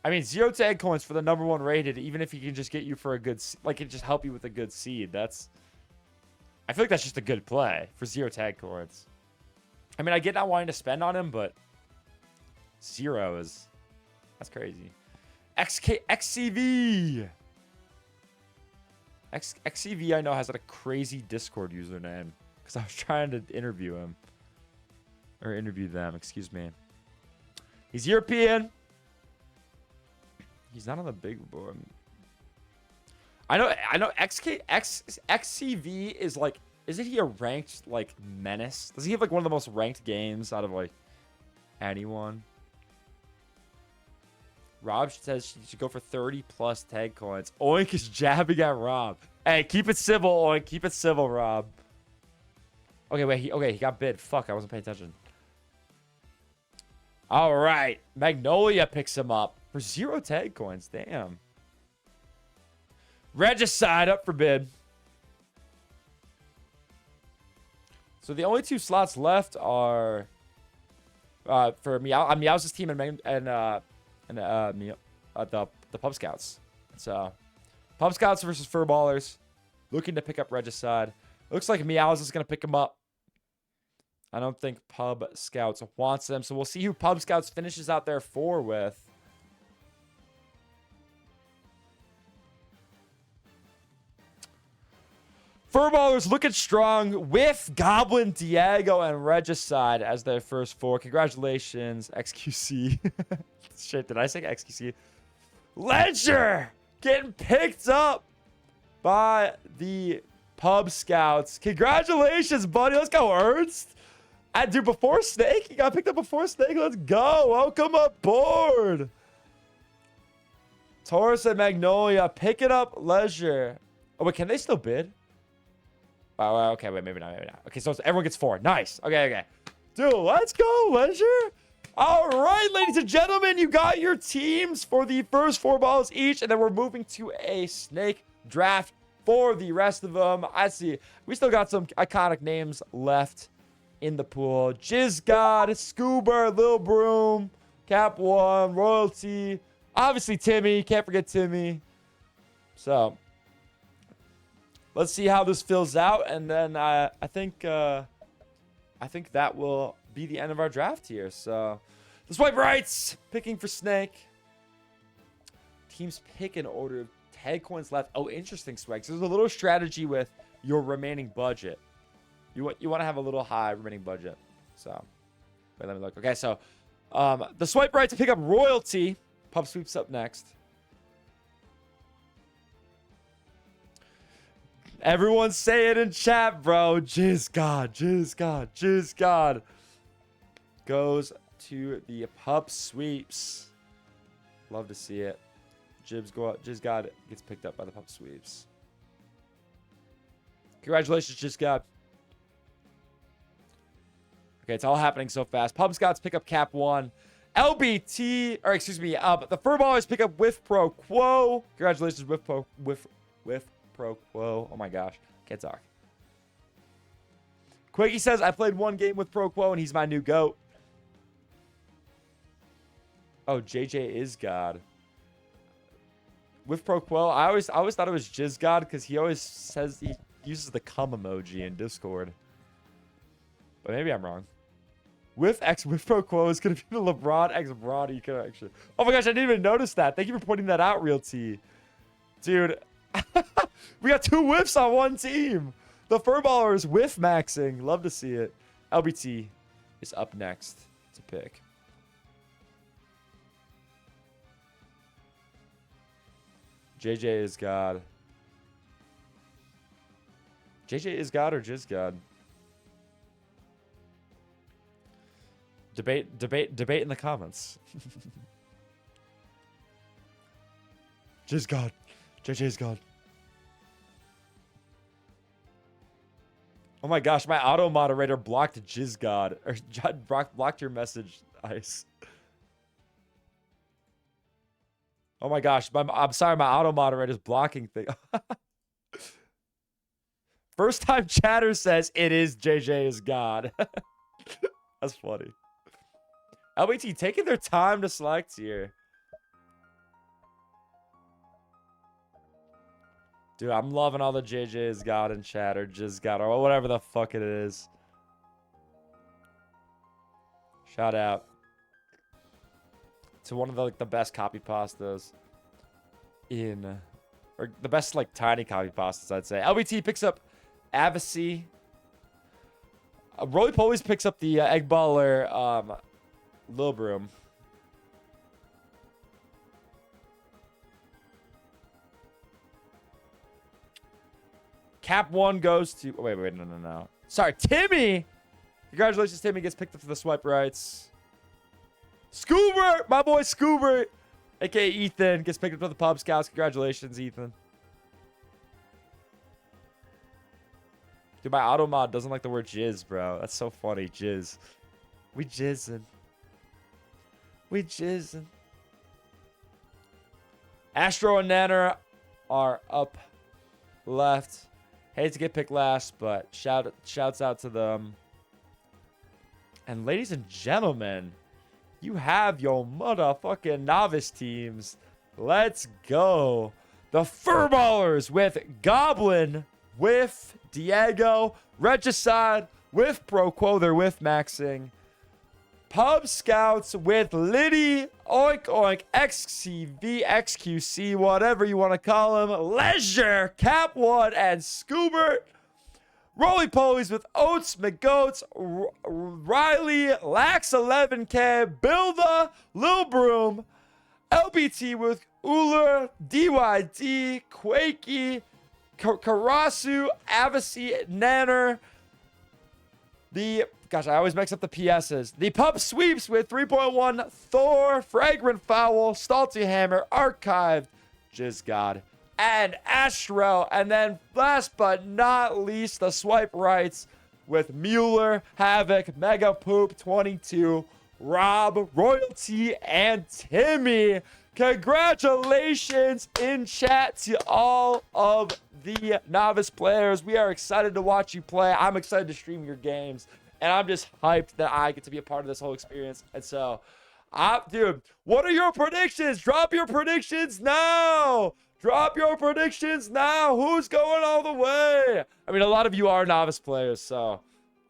Speaker 1: I mean, 0 tag coins for the number 1 rated, even if he can just get you for a good, like, it just help you with a good seed. I feel like that's just a good play for 0 tag coins. I mean, I get not wanting to spend on him, but 0 that's crazy. XCV. XCV, I know, has a crazy Discord username because I was trying to interview him. Or interview them, excuse me. He's European. He's not on the big board. I know XCV is like, isn't he a ranked like menace? Does he have like one of the most ranked games out of like Anyone? Rob says she should go for 30 plus tag coins. Oink is jabbing at Rob. Hey, keep it civil, Oink. Keep it civil, Rob. Okay, wait. He got bid. Fuck, I wasn't paying attention. All right. Magnolia picks him up for 0 tag coins. Damn. Regicide up for bid. So the only 2 slots left are for Meow's team and the Pub Scouts. So Pub Scouts versus Furballers, looking to pick up Regicide. Looks like Meows is gonna pick him up. I don't think Pub Scouts wants them, so we'll see who Pub Scouts finishes out their 4 with. Furballers looking strong with Goblin, Diego, and Regicide as their first 4. Congratulations, XQC. Shit, did I say XQC? Ledger getting picked up by the Pub Scouts. Congratulations, buddy. Let's go, Ernst. Dude, before Snake. He got picked up before Snake. Let's go. Welcome aboard. Taurus and Magnolia picking up Leisure. Oh, wait, can they still bid? Oh, okay, wait, maybe not. Okay, so everyone gets 4. Nice. Okay. Dude, let's go, Leisure. All right, ladies and gentlemen, you got your teams for the first 4 balls each, and then we're moving to a Snake draft for the rest of them. I see. We still got some iconic names left in the pool. Jizz God, Scuba, Lil Broom, Cap One, Royalty, obviously Timmy. Can't forget Timmy. So let's see how this fills out, and then I think that will be the end of our draft here. So the swipe rights picking for Snake. Teams pick in order of tag coins left. Oh, interesting, Swag. So there's a little strategy with your remaining budget. You want to have a little high remaining budget. So wait, let me look. Okay, so the swipe right to pick up Royalty. Pub Sweeps up next. Everyone say it in chat, bro. Jizz God goes to the Pub Sweeps. Love to see it. Jizz God gets picked up by the Pub Sweeps. Congratulations, Jizz God. Okay, it's all happening so fast. Pub Scouts pick up Cap One. LBT, or excuse me, the Furballers pick up Whiff Pro Quo. Congratulations, Whiff Pro Quo. Oh my gosh, can't talk. Quiggy says, I played 1 game with Pro Quo and he's my new GOAT. Oh, JJ is God. With Pro Quo, I always thought it was Jizz God because he always says he uses the cum emoji in Discord. But maybe I'm wrong. With Pro Quo is going to be the LeBron X Bronny connection. Oh my gosh, I didn't even notice that. Thank you for pointing that out, Real T. Dude, we got 2 whiffs on 1 team. The Furballers whiff maxing. Love to see it. LBT is up next to pick. JJ is God. JJ is God or Jizz God? Debate in the comments. Jizz God. JJ is God. Oh my gosh, my auto moderator blocked Jizz God. Or blocked your message, Ice. Oh my gosh, I'm sorry, my auto moderator is blocking things. First time chatter says it is JJ is God. That's funny. LBT taking their time to select here. Dude, I'm loving all the JJ is God in chat or Jizz God or whatever the fuck it is. Shout out to one of the best copy pastas or the best like tiny copy pastas, I'd say. LBT picks up Avicii. Roly Polies picks up the Egg Baller Lil Broom. Cap One goes to... Oh, wait, no. Sorry, Timmy! Congratulations, Timmy gets picked up for the swipe rights. Scoobert, my boy Scoobert, aka Ethan, gets picked up to the Pub Scouts. Congratulations, Ethan. Dude, my auto mod doesn't like the word jizz, bro. That's so funny, jizz. We jizzing. We jizzing. Astro and Nanner are up left. Hate to get picked last, but shouts out to them. And ladies and gentlemen, you have your motherfucking novice teams. Let's go. The Furballers with Goblin, with Diego, Regicide, with Proquo, they're with Maxing. Pub Scouts with Liddy, Oink Oink, XCV, XQC, whatever you want to call him. Leisure, Cap One, and Scoobert. Roly Polies with Oats, McGoats, Riley, Lax 11K, Bilda, Lil Broom, LBT with Uller, DYD, Quakey, Karasu, Avicii, Nanner. Gosh, I always mix up the PSs. The Pub Sweeps with 3.1, Thor, Fragrant Foul, Stalty Hammer, Archived, Jizz God, and Astro. And then last but not least, the Swipe Rights with Mueller, Havoc, Mega Poop 22, Rob, Royalty, and Timmy. Congratulations in chat to all of the novice players. We are excited to watch you play. I'm excited to stream your games. And I'm just hyped that I get to be a part of this whole experience. And so, dude, what are your predictions? Drop your predictions now. Drop your predictions now. Who's going all the way? I mean, a lot of you are novice players, so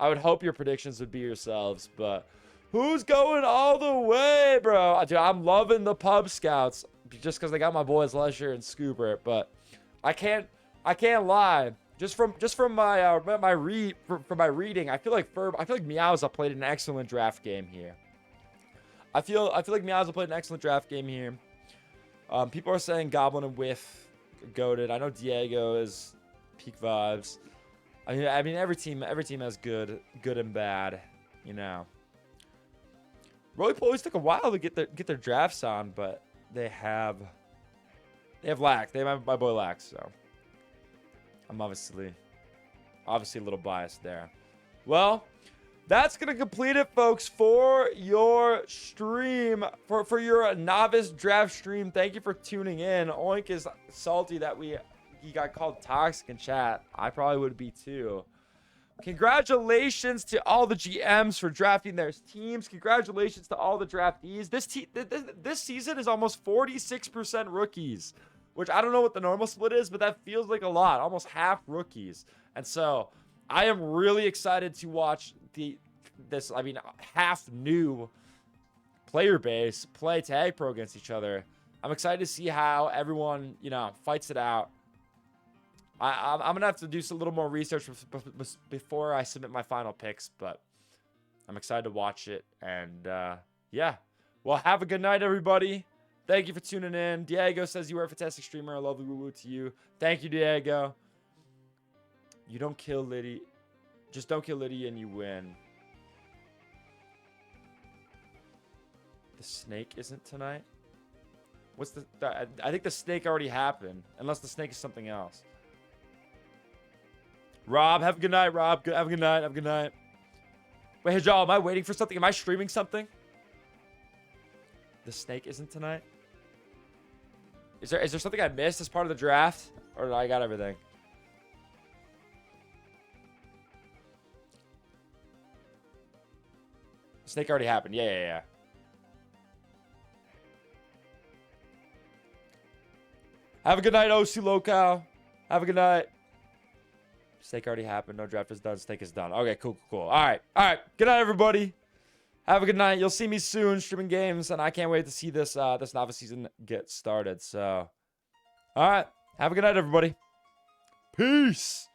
Speaker 1: I would hope your predictions would be yourselves. But who's going all the way, bro? Dude, I'm loving the Pub Scouts just because they got my boys Lesher and Scooper. But I can't lie. Just from my reading, I feel like Meowza played an excellent draft game here. I feel like Meowza played an excellent draft game here. People are saying Goblin and Whiff goated. I know Diego is peak vibes. I mean every team has good and bad, you know. Roly Polies took a while to get their drafts on, but they have Lax. They have my boy Lax, so I'm obviously a little biased there. Well, that's going to complete it, folks, for your stream, for your novice draft stream. Thank you for tuning in. Oink is salty that he got called toxic in chat. I probably would be too. Congratulations to all the GMs for drafting their teams. Congratulations to all the draftees. This season is almost 46% rookies, which I don't know what the normal split is, but that feels like a lot. Almost half rookies. And so I am really excited to watch this half new player base play Tag Pro against each other. I'm excited to see how everyone, fights it out. I'm going to have to do a little more research before I submit my final picks, but I'm excited to watch it. And, yeah. Well, have a good night, everybody. Thank you for tuning in. Diego says you are a fantastic streamer. I love the woo-woo to you. Thank you, Diego. You don't kill Liddy. Just don't kill Liddy and you win. The snake isn't tonight? What's I think the snake already happened. Unless the snake is something else. Rob, have a good night, Rob. Have a good night. Have a good night. Wait, hey, Joel, am I waiting for something? Am I streaming something? The snake isn't tonight? Is there something I missed as part of the draft? Or did I got everything? Snake already happened. Yeah. Have a good night, OC Local. Have a good night. Snake already happened. No draft is done. Snake is done. Okay, cool. All right. Good night, everybody. Have a good night. You'll see me soon streaming games, and I can't wait to see this novice season get started. So, all right. Have a good night, everybody. Peace.